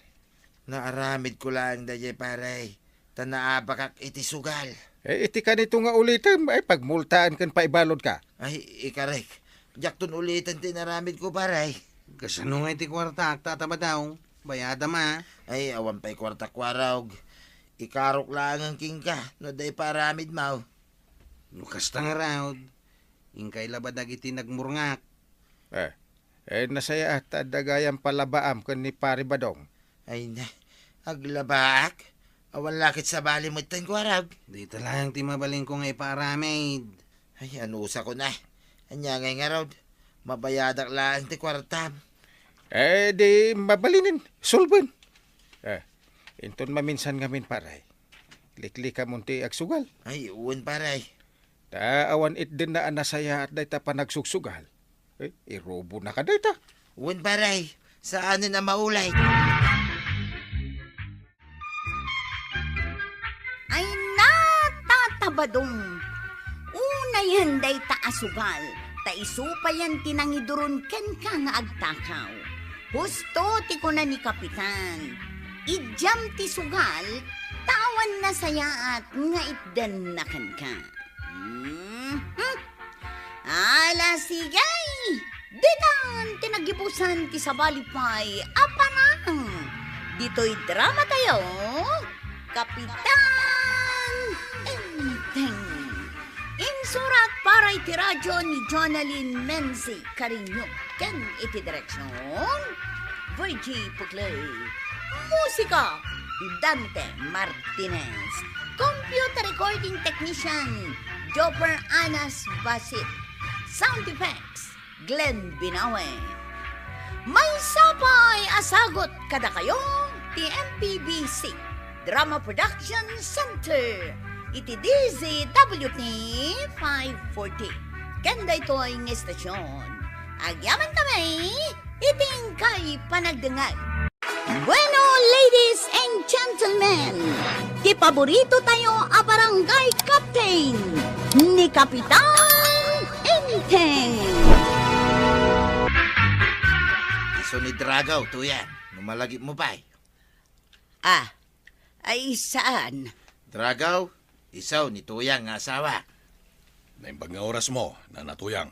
Naaramid ko lang dayay paray. Tanaabakak iti sugal. Eh, iti ka nito nga ulitin, ay pagmultaan kan paibalod ka. Ay, ikarek. Jaktun ulitan tinaramid ko paray. Kasano nga iti kwarta, tataba daw. Bayada ma. Ay, awan pa'y kwarta kwarawg. Ikarok lang ang king ka. No day paramid mau. Nukas tang raod. Ingkay labadag iti nagmurngak. Nasaya at dagayang palabaam kan ni Pari Badong. Ay na. Aglabaak. Awan lakit sa bali mo itan kwarawg. Di talang ti mabaling ko nga iparamid. Ay, anusa ko na. Anya ngay nga raw. Mabayadak lang ti kwartam. Di mabalinin, sulban. Inton maminsan ngamin paray. Likli ka munti agsugal. Ay, uwan paray. Awan it din na anasaya at dayta pa nagsugsugal. Irobo na ka dayta. Uwan paray. Saan na maulay? Ay natatabadong. Unayan day taasugal. Taisupayan tinangidurun ken ka nga agtakaw. Husto ti ko na ni Kapitan. Idyam ti sugal, tawan na sayaat nga itdan na kan ka. Ala sigay! Ditan tinagibusan ti sabalipay aparang. Dito'y drama tayo, Kapitan Enteng. Insurat para iti radyo ni Jonalyn Menzi Carino. Ken iti direksyon, Virgie Pugley. Musika, Dante Martinez. Computer recording technician, Jopper Anas Basit. Sound effects, Glenn Binawe. May sapay asagot kada kayo, TMPBC Drama Production Center. Iti DZWT 540. Kanda ito'y ng estasyon. Agyaman kami, iting kay panagdangag. Bueno, ladies and gentlemen, ti paborito tayo a barangay captain ni Kapitan Enteng. Iso ni Dragaw, tuyan. Numalagip mo pa Ay saan? Dragaw, isaw ni Tuyang nga asawa. Naimbag nga oras mo na natuyang.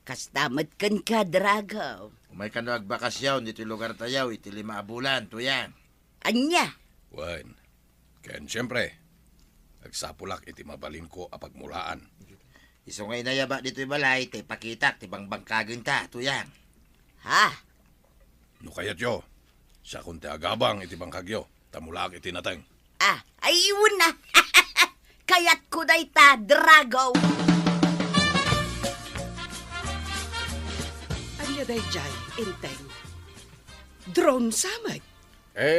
Kastamat kan ka, Dragaw. Umay ka na agbakasyaw dito lugar tayaw, iti 5 bulan, Tuyang. Anya? Wen, ken siyempre, nagsapulak iti mabalin ko apagmulaan. Iso ngay nayaba dito balay, tay pakitak, ti bangbangkagin ta, Tuyang. Ha? No kayat yo, sa kunti agabang iti bangkagyo, tamulak iti nateng. Ay iwan na. Kayat ko day ta, Dragaw. Anya day jay, Enteng. Drone samay.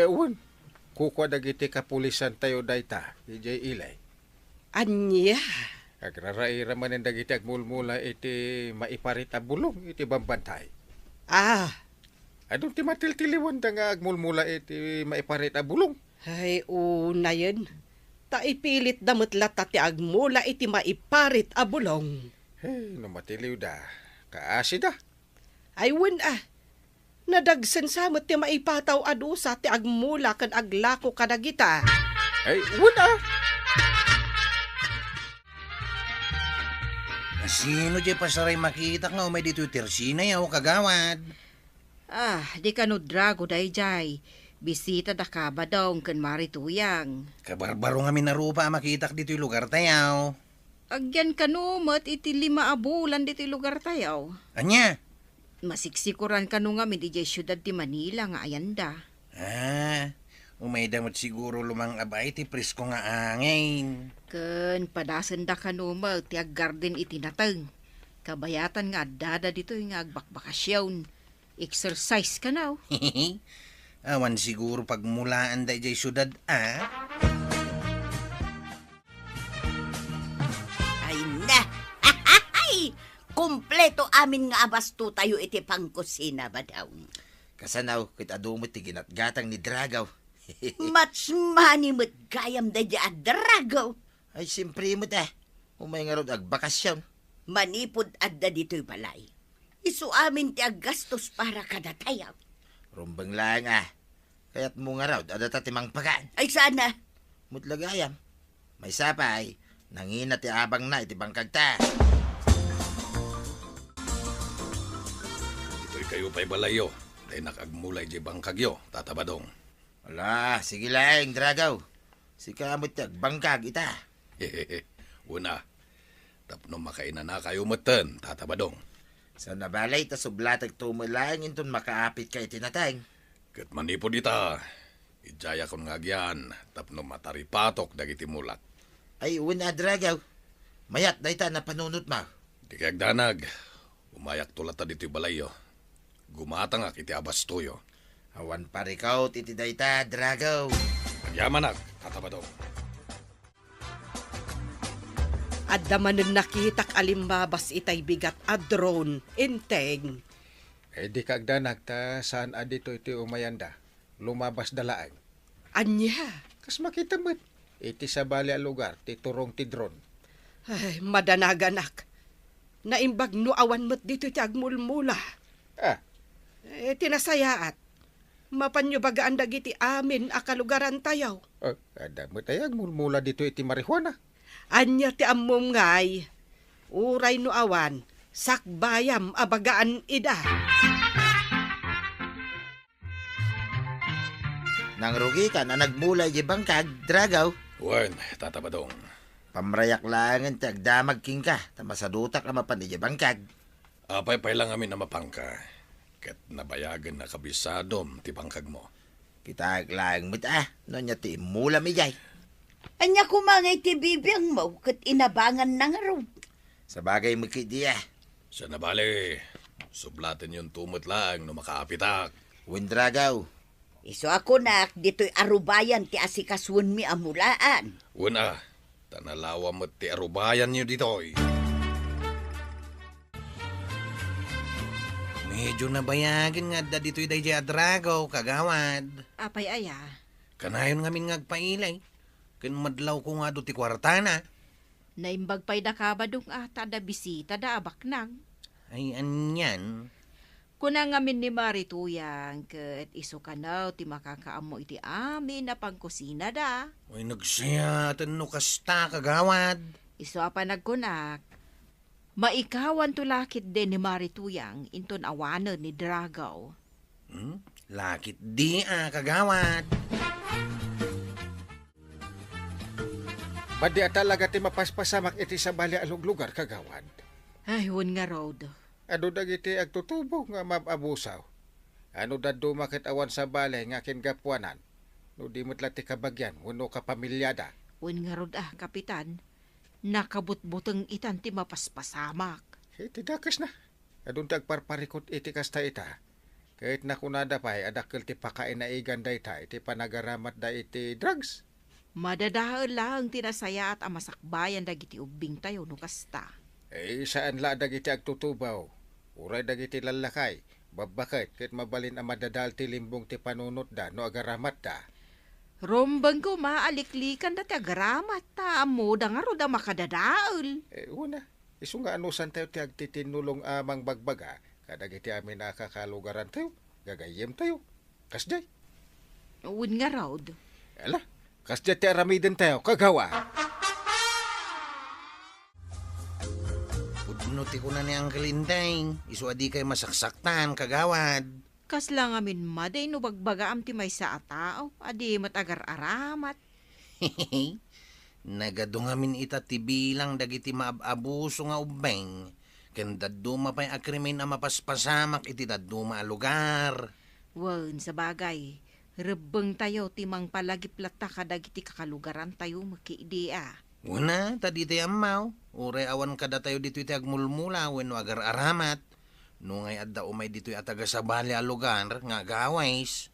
Uwan. Kukwa dagiti kapulisan tayo dayta, DJ Ilay. Anya. Agraraira man ang dagiti agmulmula iti maiparita bulong iti bambantay. Anong ti matiltiliwan da nga agmulmula iti maiparita bulong? Ay, una yun. Ta ipilit damot lata ti agmula iti maiparit a bulong. Hey, numatiliw da. Kaasi da. Ay wen nadagsen samot ti maipataw adusa ti agmula ken aglako kadagita. Ay, wala. Sino di pasaray makita nga umay dito tersina yaw kagawad? Di ka no drago dayjay. Bisita da ka ba daw ken marituyang. Kabarbaro nga minarupa makita dito lugar tayaw. Agyan ka no mat iti 5 a bulan dito lugar tayaw. Anya? Masiksikuran ka no nga mi di syudad ti Manila nga ayanda. Umay damot siguro lumang abay ti presko nga angin. Ken padasen da ka no mat ti garden iti nateng. Kabayatan nga dada dito nga agbakbakasyon. Exercise ka now. Awan siguro pagmulaan da jay syudad, Ay na! Ay! Kompleto amin nga abasto tayo iti pangkusina ba daw? Kasanaw, kit adumot ti ginatgatang ni Dragaw. Much money mo't gayam da di adragaw. Ay, simpre mo ta. Umay nga rod agbakasyon. Manipod adda dito'y balay. Isu amin ti aggastos para kada tayaw. Rumbang lang Kaya't mo nga raw, adata timang pagaan. Ay sana! Mutlagayam. May sapay, nangina ti abang na iti bangkag ta. Ito'y kayo pa'y balayo. Dahil nakagmulay di bangkagyo, tatabadong. Wala, sige lang, Dragaw. Si kamot ti agbangkag ita. Hehehe. Una, tapno makainan na kayo matan, tatabadong. Sa nabalay, ta sublatag tumalang inton makaapit kay tinatang. Kat manipod ita, ijaya kon nga agyan, tapno mataripatok dagiti mulat. Ay, una, Dragaw. Mayat, dayta na panunot mo. Di kayag danag, umayak tulata dito'y balayo. Gumatangak iti abastuyo. Awan parikaw, titi dayta, Dragaw. Yamanag, tatabadong. Adda manen nakitak alimbabas itay bigat a drone inteng. Di kagdanag ta saan adito iti umayanda. Lumabas dalaan. Anya? Kas makita mo't. Iti sa bali a lugar, ti turong ti drone. Ay, madanaganak. Naimbag no awan mo't dito ti agmulmula. Tinasayaat. Mapanyo bagaan dagiti amin a kalugaran tayaw. Ada mo tayag mulmula dito iti marihuana. Anya ti ammom ngay. Uray no awan, sakbayam abagaan ida. Nang rugi ka na nagmulay di bangkag, Dragaw. Wen, tatabadong. Pamrayak langan ti agdamag king ka, tamasadutak na mapan di bangkag. Apay-pay lang amin na mapangka. Ket nabayagan na kabisadom ti bangkag mo. Kita lang mo no nya ti mula mijay. Anya kumangay ti bibiyang mo kat inabangan na nga raw. Sa bagay mo diya. Sa nabali, sublatin yung tumot lang no makaapitak. Windragaw. Iso ako nak, dito'y arubayan ti asikaswan mi amulaan. Una, tanalawa mo ti arubayan nyo ditoy. Medyo nabayagan nga da dito'y day Dragaw, kagawad. Apay aya. Kanayon nga min ngagpailay. Ken madlaw ko nga do ti kwartana. Naimbag pa'y da ka ba dong tada bisita da abaknang. Ay anyan. Kuna ngamin ni Marituyang ket iso ka na ti makakaamo iti amin na pangkusina da. Ay nagsayatan no kasta kagawad. Iso apa nagkunak. Maikawan tulakit din ni Marituyang inton awanan ni Dragaw. Lakit di kagawad. Badi talaga ti mapaspasamak iti sa bali alog lugar kagawad. Ay, hun nga road. Ano dagiti agtutubo nga mababusaw. Ano daddo makit awan sa bali nga kingapuanan. No di mo't lati kabagyan, uno kapamilyada. Hun nga road kapitan. Nakabutbuteng itan ti mapaspasamak. Iti dakas na. Adun tagparparikot iti kasta ita. Kahit nakunada pa adakil ti pakain na igan da ita iti panagaramat da iti drugs. Madadahal lang tinasaya at amasakbayan dagiti ubing tayo no kasta. Saan la dagiti agtutubaw? Uray dagiti lalakay. Babakit ket mabalin ang madadal ti limbong ti panunot da no agaramat da. Rombang ko maaliklikan da ti agaramat ta amo da nga ro da makadadaol. Una, iso nga anusan tayo ti agtitinulong amang bagbaga, kadag iti amin nakakalugaran tayo, gagayem tayo. Kasday. Uwin nga raw. Ala, kasday ti aramiden tayo, kagawa. Pudnuti ko na ni Uncle Inday. Isu adi kay masaksaktan, kagawad. Kas lang amin maday no bagbaga am ti may sa atao. Adi matagar aramat. Nagadungamin ita ti bilang dagiti maabuso nga ubeng. Ken daduma pa'y akrimen na mapaspasamak iti daduma a lugar. Wan, sa bagay. Rebeng tayo timang palagiplata kadagiti kakalugaran tayo makiidea. Una, tadi tayo amaw. Ure awan kada tayo dito iti agmulmula wenno agar aramat. Nungay adda umay dito ataga sa bali a lugar nga gaways.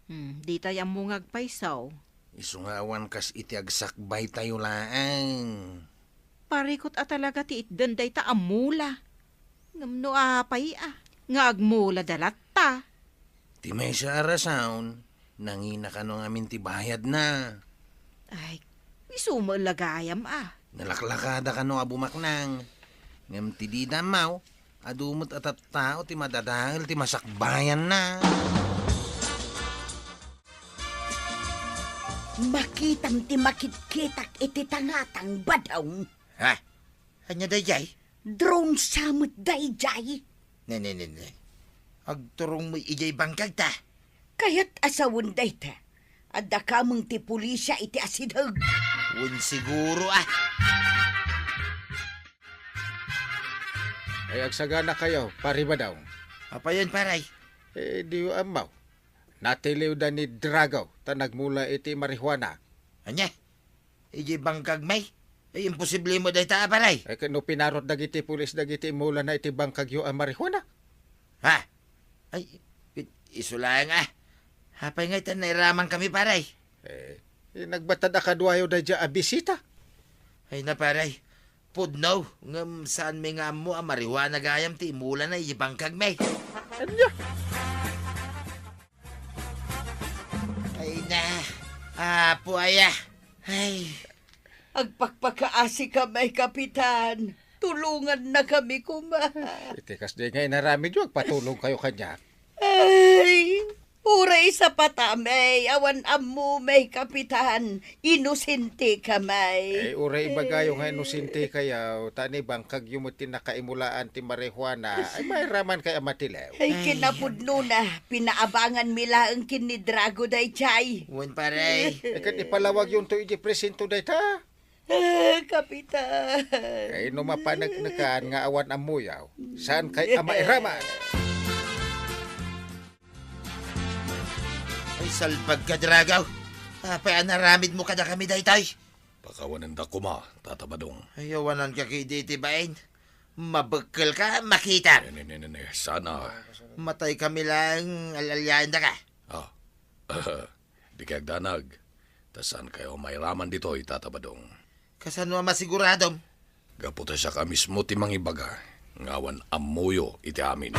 Di tayo amungag paisaw. Isu nga awan kas iti agsakbay tayo laang. Parikot at talaga ti itdanday ta amula. Ngamno apay nga agmula dalatta. Ti may sa arasaon, nangina ka no ngamin ti bayad na. Ay, isumo lagayam Nalaklakada ka no abumaknang. Ngam ti di damaw, adumot at tao ti madadangil ti masakbayan na. Makitam ti makitkitak iti tangatang badaw. Ha? Anya dayjay? Drone samot dayjay. Ne. Agturong mo ijay bangkag ta. Kayat asawon dayta. Adda kamong ti pulisya iti asidhag. Un siguro Ay agsagana kayo, pari ba daw? Apa yun, paray? Di amaw. Natiliw da ni Dragaw, ta nagmula iti marihuana. Anya? Ijay bangkag may? Ay, imposible mo dahi ta, paray. Ay kano pinarot dagiti pulis dagiti mula na iti bangkagyo ang marihuana. Ha? Ay, isulang Hapay nga ito, nairaman kami, paray. Nagbatad akadwayo da dya bisita. Ay na, paray. Pudnaw, ngam saan may nga mo marihuana gayam ti mula na ijay bangkag may. Anya? Ay na, apo aya. Ay, Agpakpakaasi kamay, Kapitan. Tulungan na kami Iti kasday nga inaramid yung agpatulong kayo kanya. Ay, uray sa patamay. Awan amu may, Kapitan. Inusinti kamay. Uray ibagayo nga inusinti kayaw, tani bangkag yung mo tinakaimulaan ti marihuana, ay mayraman kay amatilew. Ay, kinapudno na. Pinaabangan mila ang kinidrago day chay. wan paray. Kat ipalawag yung to iji presinto day ta. Kapitan. Kay numapanagnakan nga awan amuyaw, saan kay amairaman? Ay, salpag ka, Dragaw. Hapay, naramid mo kada kami dahi tay. Pakawanan da kuma, tatabadong. Ay, awanan ka kay ditibain. Mabagkal ka, makita. Ne, sana. Matay kami lang, alalyain na ka. Di kaya danag. Tasan kayo may raman dito, tatabadong. Kasano masiguradom? Gaputa siya ka mismo timang ibaga. Ngawan amuyo iti amin.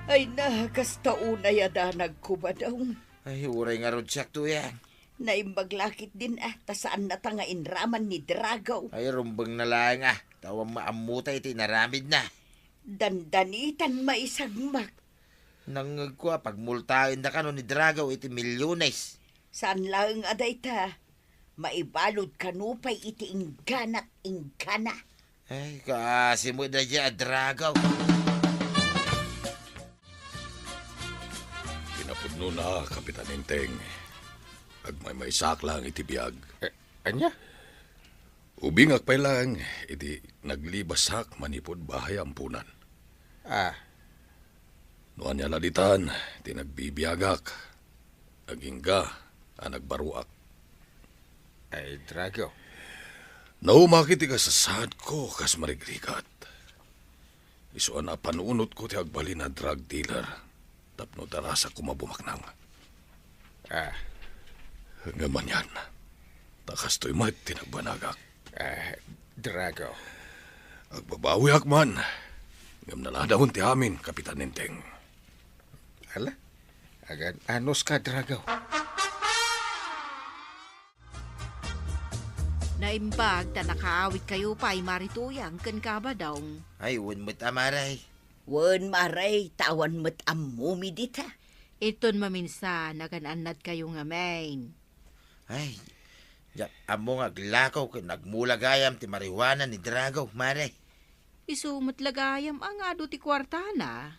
Ay, nakastauna yada nagkubadaw. Ay, uray nga rod siyak to yan. Naimbaglakit din tasaan na tangain raman ni Dragaw. Ay, rumbang na lang Tawang maamutay iti naramid na. Dandanitan maisagmak. Nangag ko pagmultain na ka no ni Dragaw iti milyones. Saan lang adayta? Maibalod kanupay iti ingganat ingana. Ay, kasi mo na dyan, Dragaw. Pinapudno na, Kapitan Inteng. Agmay saklang iti biyag. Anya? Ubingak pa'y lang, iti naglibasak manipod bahay ampunan. Noan niya laditan, iti nagbibiyagak. Nagingga, nagbaruak. Ay, Dragaw. Naumakit ka sa sahad ko, kas marigrigat. Isuan na panunot ko ti agbali na drug dealer. Tapno darasa ko mabumaknang. Ngaman yan. Takas to'y mat tinagbanagak. Dragaw. Agbabawi akman. Ngam naladahon ti amin, Kapitan Ninteng. Ala? Agan anos ka, Dragaw. Naimbag ta nakaawit kayo pa ay marituyang ken kabadong. Ay, unmut amaray. Wan maray, tawan mo't amumi dita. Iton maminsan nagananad kayo nga main. Ay, amo nga glakaw ka nagmulagayam ti marihuana ni Dragaw, maray. Isumot lagayam ang ado ti kwartana.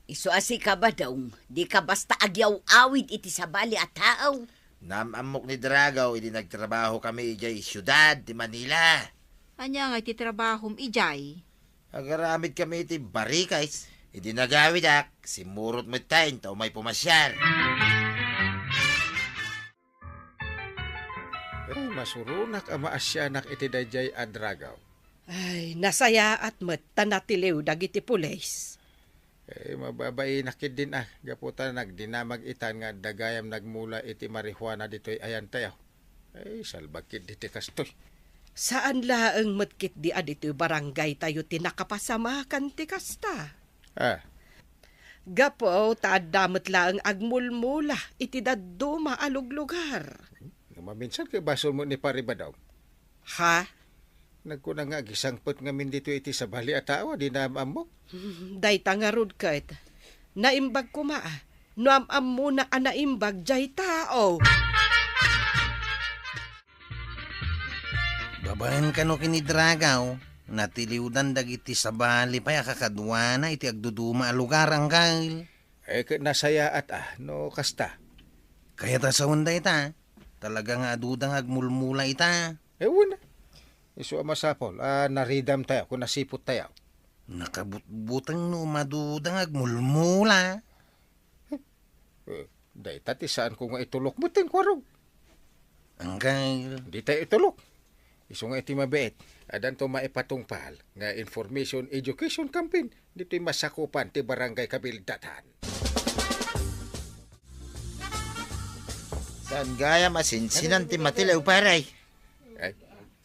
Iso asi ka ba daw? Di ka basta agyaw-awid iti sabali at tao. Namamok ni Dragaw, hindi nagtrabaho kami ijay syudad di Manila. Anya nga iti trabahom ijay. Agaramid kami iti barikays. Hindi nagawid simurot mo tayo, tao may pumasyar. Ay, masurunak ang maasyanak iti dayjay a Dragaw. Ay, nasaya at met tanatiliw dagiti pulis. Eh, mababay nakid din gaputan nagdinamag itan nga dagayam nagmula iti marihuana dito'y ayan tayo. Ay, salbakid diti kastoy. Saan laeng metkit di adito barangay tayo tinakapasamakan ti kasta? Gapo, taadamet laeng agmulmula iti dadduma alug lugar. Maminsan kay basol mo ni Paribadaw. Ha? Nagkunang nga gisangpot ngamin dito iti sa bali at awa, di naamamok. Dayta nga rod kahit. Naimbag ko maa. Nuam-am muna ang naimbag jay tao. Babaen ka no kini Dragaw. Natiliwdan dagiti sa bali pa kakadwana iti agduduma a lugar ang kail. Eh, nasaya at no kasta. Kaya ta sa unday ta. Talaga nga adudang agmulmula ita. Ewan na. Isu masapol, naridam tayo kung nasipot tayo. Nakabutbutang no madudang agmulmula. Day tati saan ko nga itulok mo ting kwarog. Ang kail. Di tayo itulok. Isu nga iti mabeet. Adan to maipatungpal nga information education campaign dito'y masakupan ti barangay Kabildatan. Saan gaya masinsinan ti matilaw, paray?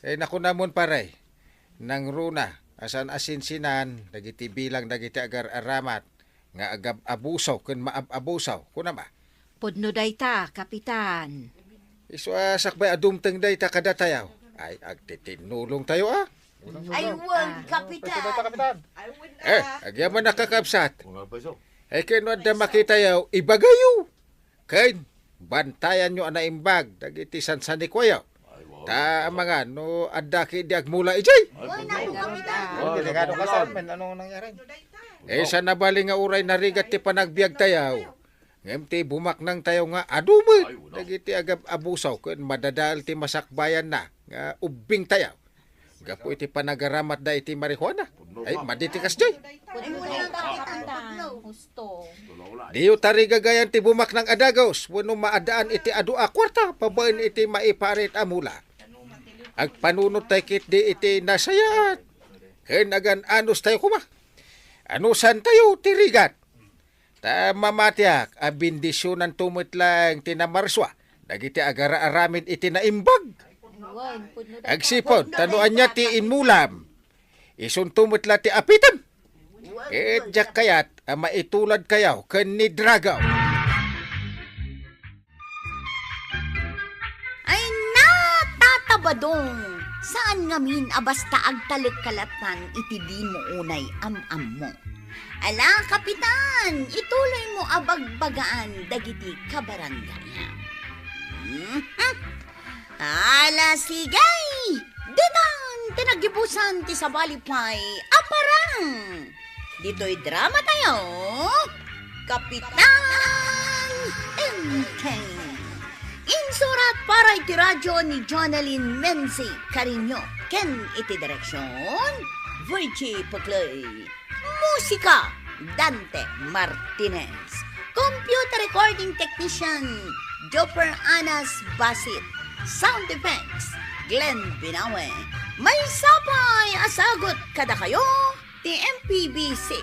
Eh, naku namon paray. Nang runa, asan asinsinan, dagiti bilang dagiti agar aramat, nga agab abusaw, kun maab-abusaw, kuna ba? Pudno dayta, kapitan. Isu sakbay adumteng day ta kada tayaw. Ay, agtitinulong tayo Ay, wag, kapitan. Agyaman nakakabsat. Eh, kaya da makita yaw, ibagayo. Kaya, bantayan nyo anaimbag, dagiti sansanikwayaw. Ta mga no adaki di agmula ijay. Delikado ka saan, men. Ano nangyari? Eh sa nabali nga uray narigat ti panagbiag tayaw. Ngem ti bumak nang tayo nga adumit. Dagiti agab abusaw ken madadal ti masakbayan na nga ubing tayaw. Gapo iti panagaramat da iti marihuana. Ay maditikas jay. Diyo tari gagayan ti bumak ng adagos. Wano maadaan iti adua kwarta. Pabain iti maiparit amula. Agpanunod tayo kit di iti nasayat. Ken agan anus tayo kuma. Anusan tayo tirigat. Ta mamatiak abindisyonan tumit lang tinamarswa. Dagiti agara aramid iti naimbag. Agsipod tanuan niya ti inmulam. Isun tumit la ti apitan. Et jak kayat maitulad kayaw ken ni Dragaw. Ay natatabadong, saan ngamin abasta agtalag kalatan iti di mo unay am-am mo. Ala, kapitan, ituloy mo abagbagaan dagiti kabarangaya. Ala, sigay! Ditan, tinagibusan ti sabalipay, aparang! Dito'y drama tayo, Kapitan Enteng. Insurat para iti radyo ni Jonalyn Menzi Carino. Ken iti direksyon, Virgie Puclay. Musika, Dante Martinez. Computer recording technician, Joper Anas Basit. Sound effects, Glenn Binawe. May sapay asagot kada kayo, ti MPBC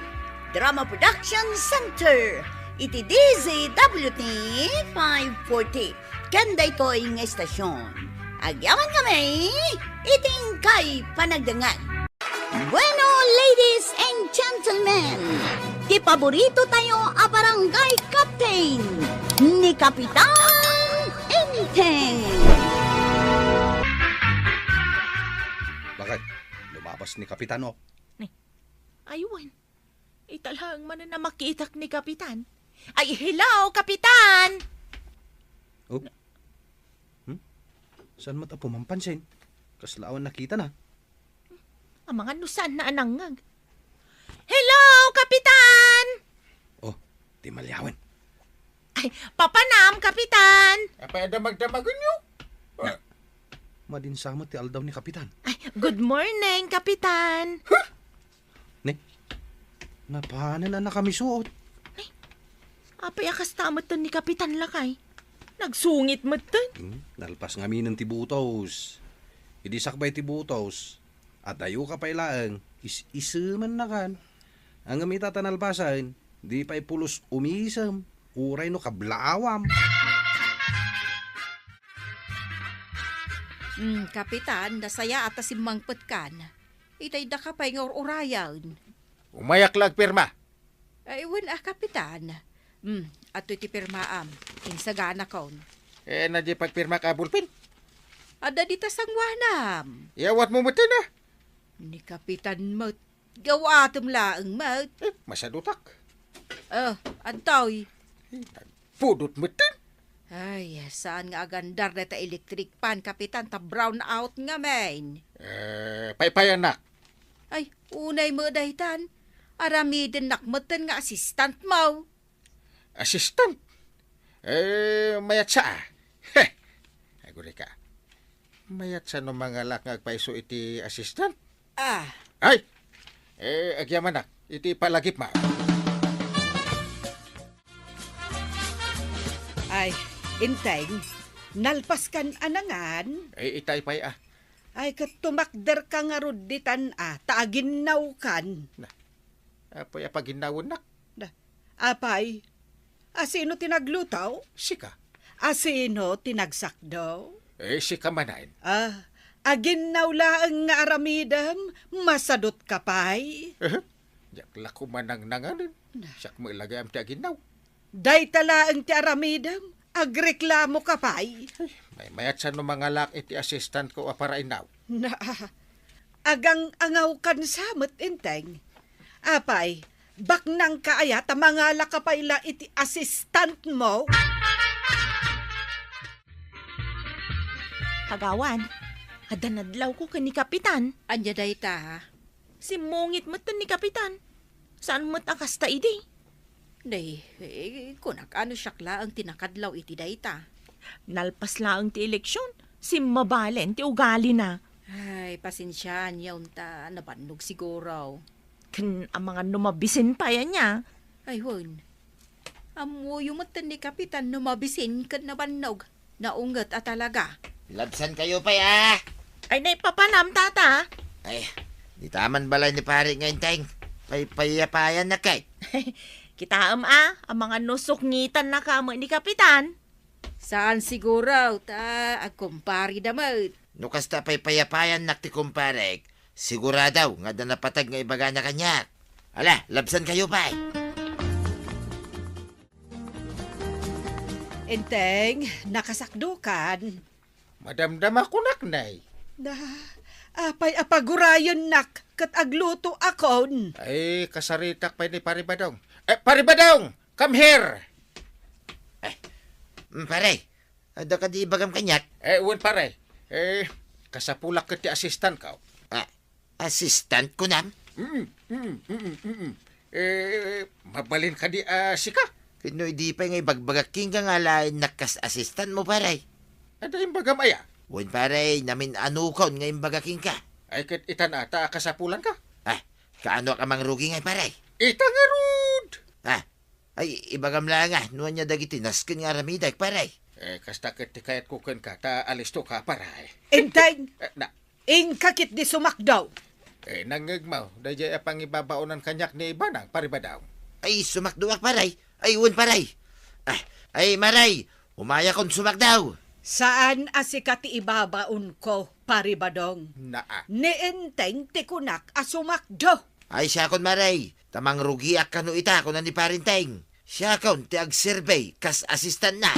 Drama Production Center. Iti DZWT 540. Kanda ito'y nga estasyon. Agyaman kami, iting kay panagdangan. Bueno, ladies Ladies and gentlemen, ti paborito tayo a barangay captain ni Kapitan Enteng. Bakit? Lumabas ni Kapitano. Ayun. Italhang man na makitak ni Kapitan. Ay, hello, Kapitan! Oh? Saan mo ta pumampansin? Kaslawan nakita na. Ang mga nusan na anangag. Hello, Kapitan! Oh, di malyawan. Ay, papanam, Kapitan! Apa damag-damagon nyo? Madinsama ti aldaw ni Kapitan. Ay, good morning, Kapitan! Napahanan na kami suot. Apay akas tamad to ni Kapitan Lakay. Nagsungit mo to. Nalpas nga ng tibutos. Idi sakbay tibutos. At ayo ka pa ilaang. Is-isaman na kan. Ang amita tanalpasan, di pa ipulos umisam. Uray no kablaawam. Kapitan, nasaya ata si Mangpet kan. Itay da ka pa yung urayan. Umayak lag pirma. Ay, Kapitan. Ato iti pirmaam. Insagana kaon. Nadya pagpirma ka bulpin. Ada dita sang wanam. Iawat mo mutin na. Ni Kapitan Mout. Gawatom laang Mout. Masadutak. Antoy. Pudot mutin. Ay, saan nga agandar na ta electric pan, Kapitan, ta brown out nga main. Paypayan na. Ay, unay mo dahitan. Aramidin nakmatan nga assistant mo. Assistant? Mayat sa Heh. Aguri ka. Mayat sa no mga lakang agpaiso iti assistant? Ay! Agyaman na. Iti palagip ma. Ay, Enteng, nalpas kan anangan. Itay pay Ay, katumakder ka nga ruditan taaginaw kan. Apoy apaginawon nak. Apay, asino tinaglutaw? Sika. Asino tinagsakdaw? Sika manain. Aginaw laang nga aramidam, masadot ka pay. Yak lako manang nanganin. Siyak mo ilagay am ti aginaw. Day tala ang ti aramidam, agreklamo ka pay. May mayat sa no mga lak iti assistant ko para inaw. Agang angaw kan samot, Enteng. Apay, baknang kaaya mga lakapayla iti assistant mo. Kagawan, adanadlaw ko ka ni Kapitan. Anya dayta, ha? Simungit mo to ni Kapitan. Saan mo takasta idi? Day, kunak ano syakla ang tinakadlaw iti dayta. Nalpas laang ti eleksyon. Simmabalen ti ugali na. Ay, pasensyahan yawn ta, nabannog siguro. Kan ang mga numabisin pa yan niya. Ay, hon. Amo yung matan ni Kapitan numabisin kan nabannog. Naungat at talaga. Labsan kayo pa Ay, naipapanam, tata. Ay, di taman balay ni pare ngayon, Teng. Payapayan na kay. Kitaam ang mga nusok-ngitan na kamo ni Kapitan. Saan siguro ta agkumpari damot. No kasta payapayan nakti kumparek, siguradaw nga da napatag nga ibaga na kanya. Ala, labsan kayo pa Enteng, nakasakdukan. Madamdam ako naknay. Apay apagurayon nak, kat agluto akon. Ay, kasaritak pa ni Paribadong. Paribadong! Come here! Pare, ada ka di ibagam kanyat? Uwan pare. Kasapulak ka ti assistant ka. Assistant ko nam? Mabalin ka di sika. Pinoy di pa nga ibagbagaking ka nga lain nakas assistant mo, pare. Ada yung bagamaya. Wan pare, namin anukon nga imbagaking ka. Ay, kit itan ata kasapulan ka. Kaano ka mang rugi nga, pare? Itangarud! Ay, ibagam lang nga, nuwan niya dagiti naskin nga ramidag, pare. Kasta kit kayat kuken ka, ta alisto ka, pare. Enteng, Na, kakit di sumakdaw. nangigmaw, dahil pang ibabaonan kanyak ni Banang, Paribadaw. Ay, sumakduwak, pare. Ay, wan, pare. Ay, maray, umaya kon sumakdaw. Saan asikati ibabaon ko, Paribadong? Naa. Ni Enteng tikunak asumakdaw. Ay siya kon maray, tamang rugiak kanu ita kunan ni Parinteng. Siya kon ti ag-survey kas assistant na.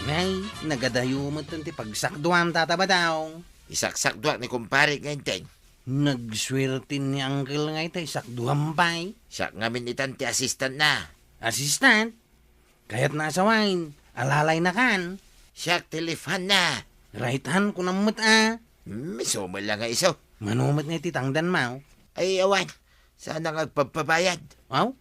May, nagadayo mo ti pagsakduam tataba daw. Isaksak-duak ni kumpare ngayon teng. Nagswerte ni Uncle nga ito, sakduam pa'y. Siya ngamin itan ti assistant na. Assistant, kaya't nasa wine, alalay na kan. Siya telefon na. Right hand ko namut Sumal lang nga iso. Manumat nga titangdan mau. Ay awan, sana nga agpapabayad. Wow,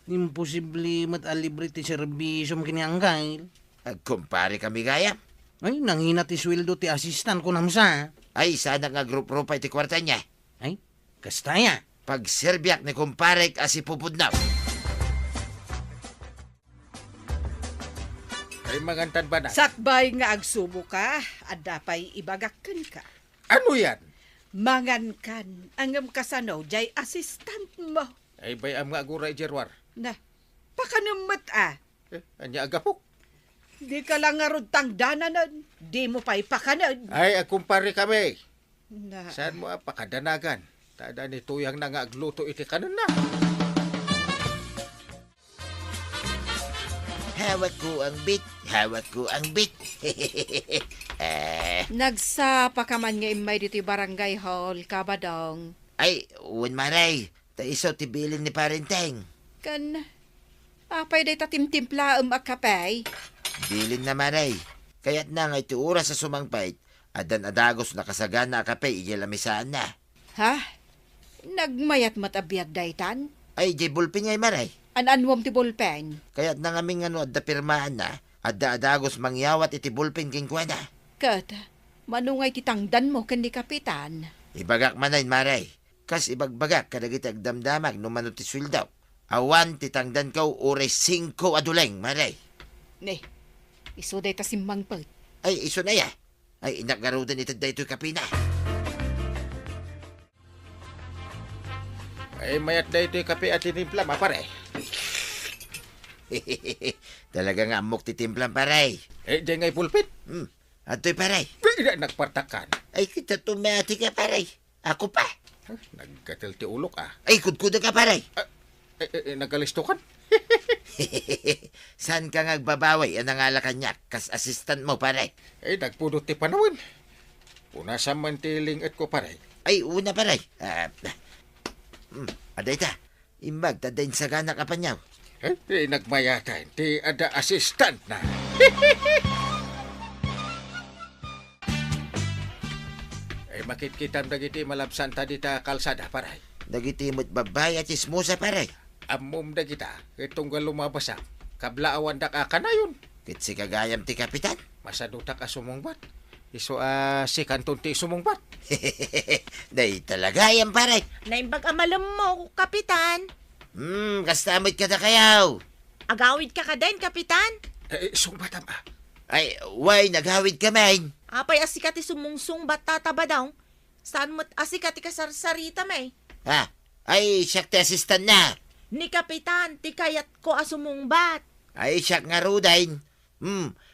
imposible mat alibre ti serbisyom kini Uncle. Agkumpare kami gaya. Ay, nangina ti sweldo ti assistant ko namsa. Ay sana nga group-rupa iti kwarta niya. Ay, kastaya. Pag serbiak ni kumpare asi pupudnaw. Ay mangantan ba na? Sakbay nga agsubo ka, adapay ibagakan ka. Ano yan? Mangankan, angam kasano, jay assistant mo. Ay bayam nga aguray Jerwar. Na, pakanumot Anya agapok. Di ka lang nga rudtang dananan, di mo pa'y pakanan. Ay agkumpare kami. Na, Saan mo pakadanagan? Tada ni tuyang na nga agluto iti kanon na. Hawak ko ang bit, hawak ko ang bit. Nagsapa ka man nga imay dito barangay hall, kabadong. Ay, uwan maray. Taiso tibilin ni Parinteng. Kan, apay day tatimtimpla akapay. Bilin na maray. Kaya't na nga iti oras sa sumangpait, adan adagos nakasagana kapay iyalamisaan na. Ha? Nagmayat matabiyad daytan? Ay, jay bulpin ngay maray. Ananwam ti ballpen. Kaya't na ngaming ano adda pirmaan na, adda adagos mangyawat iti bulpin king kuwana. Kat, manungay titangdan mo kan ni kapitan. Ibagak manayin maray. Kas ibagbagak kadagiti agdamdamag no manot ti sweldaw. Awan titangdan kaw oray 5 aduleng maray. Ne, iso day tasimmang pag. Ay, iso na ya. Ay, inagarudan ito daytoy kapina. Ay mayat na ito'y kape at tinimpla pare. Talaga nga amok titimplang paray. Eh di ngay pulpit. Ato'y paray. Pwede nagpartakan. Ay, kita tumati ka paray. Ako pa. Nagkatil ti ulok Ay, kudkuda ka paray. Nagalistukan. Saan ka ngagbabaway ang nangalakan niya kas assistant mo paray? Eh nagpudot ti panawin. Una sa mantiling at ko pare. Ay, una paray. Aday ta. Imbag, tadayin sa gana ka pa niyaw. Eh nagmayatan ti ada assistant na. Eh makitkitam dagiti malabsan ta dita kalsada paray. Nagitimot babay at ismusa paray. Amom da kita, itong lumabasa. Kablaawan da ka kanayon. Kitsi kagayam ti kapitan. Masaduta ka sumungbat. Iso si kanton ti sumungbat. Day talaga yan paray. Naimbag amalam mo, kapitan. Kastamit ka na kayaw. Agawid ka din, kapitan. Sungbatam Ay, way, naghawid ka man. Apay asikati sumungsung bata taba daw. Saan mo't asikati kasarsarita may? Ha? Ay, siyak ti assistant na. Ni kapitan, ti kayat ko asumungbat. Ay, siyak nga rudain.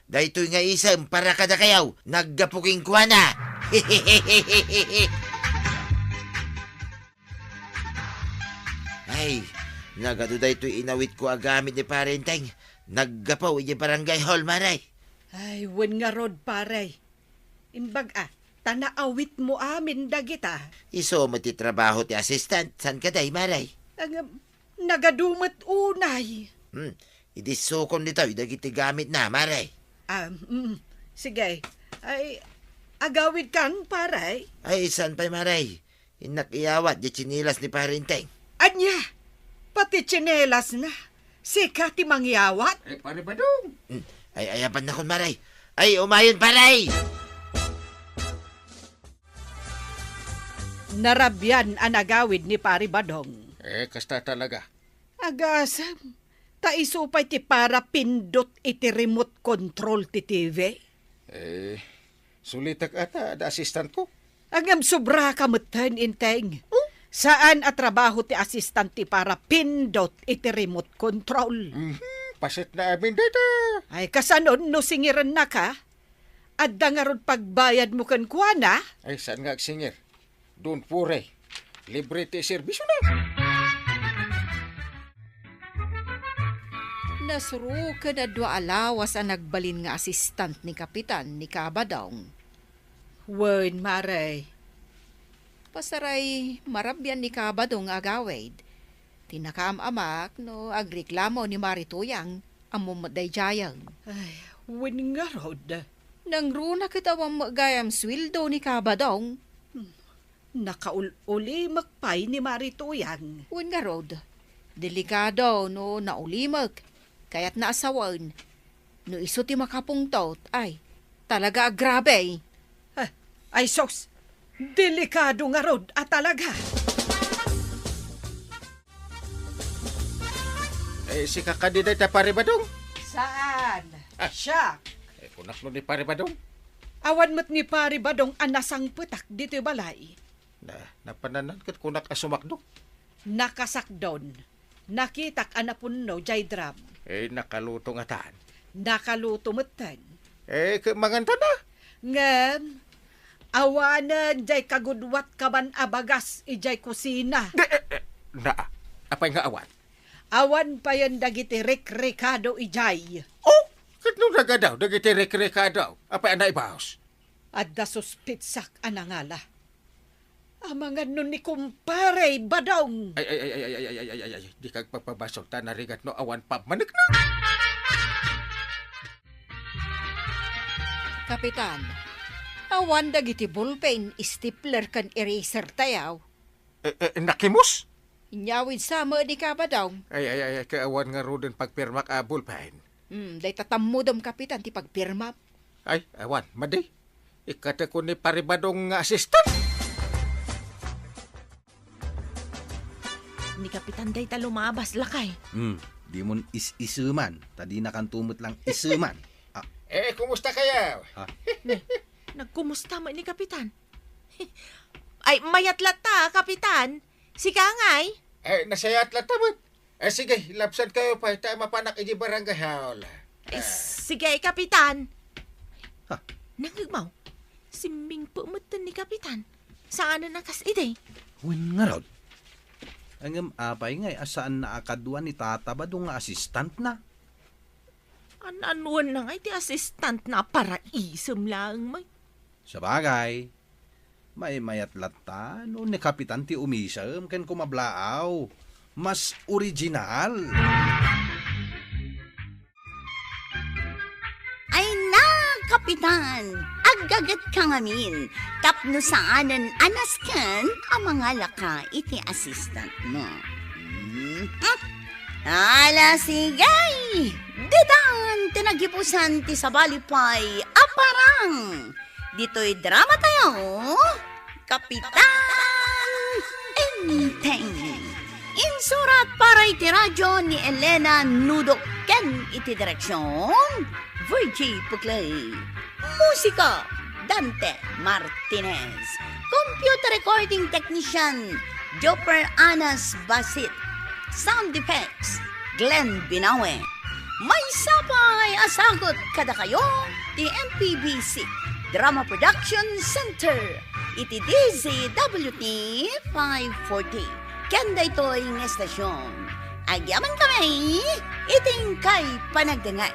Dahito'y nga isang para ka na kayaw. Naggapuking kwa na. Ay, nagado dahito'y inawit ko agamit ni Parenteng. Naggapaw iya barangay hall maray. ay, wen nga rod paray. Imbag tanaawit mo amin dagita. Iso matitrabaho ti assistant. San ka day maray? Nagadumat unay. Idisukon nito, dagiti gamit na maray. Sige, ay, agawid kan paray. Ay, san pa'y maray? Inakiyawat di chinilas ni Parenteng. Anya, pati tsinelas na. Sika ti mangyawat. Eh pare ba dong? Ay, ayapan na kon maray. Ay, umayon paray! Narabyan ang agawid ni Pari Badong. Eh kasta talaga. Agasam, taisupay ti para pindot iti remote control ti TV. Eh, sulitak ata da assistant ko. Agam sobra kamutan inteng. Saan at trabaho ti assistant ti para pindot iti remote control? Pasit na amin data. Ay kasanon no singiran na ka? Adda nga ron pagbayad mo kan kuana? Ay, saan nga agsingir? Don't worry. Libre ti serbisyo na. Nasuro ka na dua alawas ang nagbalin nga asistant ni Kapitan ni Kabadong. Wen, Mare. Pasaray marabyan ni Kabadong agawid. Tinakaamamak no agreklamo ni Marituyang ang mumaday jayang. Ay, wen nga rod. Nang runa kitawang magayam swildo ni Kabadong, Nakauli magpay ni Marituyang. wen nga rod. Delikado no naulimag, kaya't naasawan. No iso ti makapungtot, ay talaga grabe. Ay, sos, delikado nga rod at talaga. Si kakadiday ta Paribadong. Saan? Siya. Kunak no ni Paribadong. Awan mo't ni Pari Badong anasang putak dito balay. Napananan kat kunak asumakdo. Nakasakdon. Nakitak anapunno jay drum. Nakaluto nga taan. Nakaluto matan. Manganta na. Ngem, awanan jay kagudwat kaban abagas ijay kusina. Apay nga awan? Awan pa yan dagiti rek-rekado ijay. Oh! Kat nung nagadaw, dagiti rek-reka daw. Apay anay baos? At da suspitsak anangala. Amangan nun ni kumpare badong. Ay. Di kag pagpabasok ta narigat no awan pa manik na. Kapitan, awan dagiti ballpen, stapler kan eraser tayaw. Nakimus? Inyawid sama di Kabadong. Ay, kaawan nga ro din pagpirmak abol pain. Day tatamudom kapitan ti pagpirma. Ay, awan, madi. Ikata ko ni Paribadong nga assistant. Ni Kapitan day ta lumabas lakay. Di mon is-isuman. Tadi na kan tumot lang isuman. Kumusta kaya? Nagkumusta man ni Kapitan? Ay, mayatlat ta, Kapitan. Si Kangay. Nasayat lang tamad. Sige, lapsan kayo pa. Tayo mapanak iji barangay haol. Sige, Kapitan. Nangigmaw, simbing pumatan ni Kapitan. Saan na nakas ide? Wen nga rod. Ang apay ngay asaan na akadwa ni Tata Badong nga assistant na. Anuan na nga iti assistant na para isam lang may. Sabagay. May mayat lata no ni Kapitan ti umisam ken kumablaaw. Mas original. Ay na, Kapitan! Aggagat ka ngamin. Tapno saanan anaskan ang mga laka iti assistant mo. Ala sigay! Ditan tinagipusan ti sabalipay aparang! Dito'y drama tayo, Kapitan Enteng! Insurat para iti radyo ni Elena Nudok ken iti direksyon Virgie Puclay. Musika Dante Martinez. Computer recording technician Joper Anas Basit. Sound effects Glenn Binawe. May sapay asagot kada kayo ti MPBC Drama Production Center iti DZWT 540. Kanda ito'y ng estasyon. Agyaman kami, iting kay panagdangay.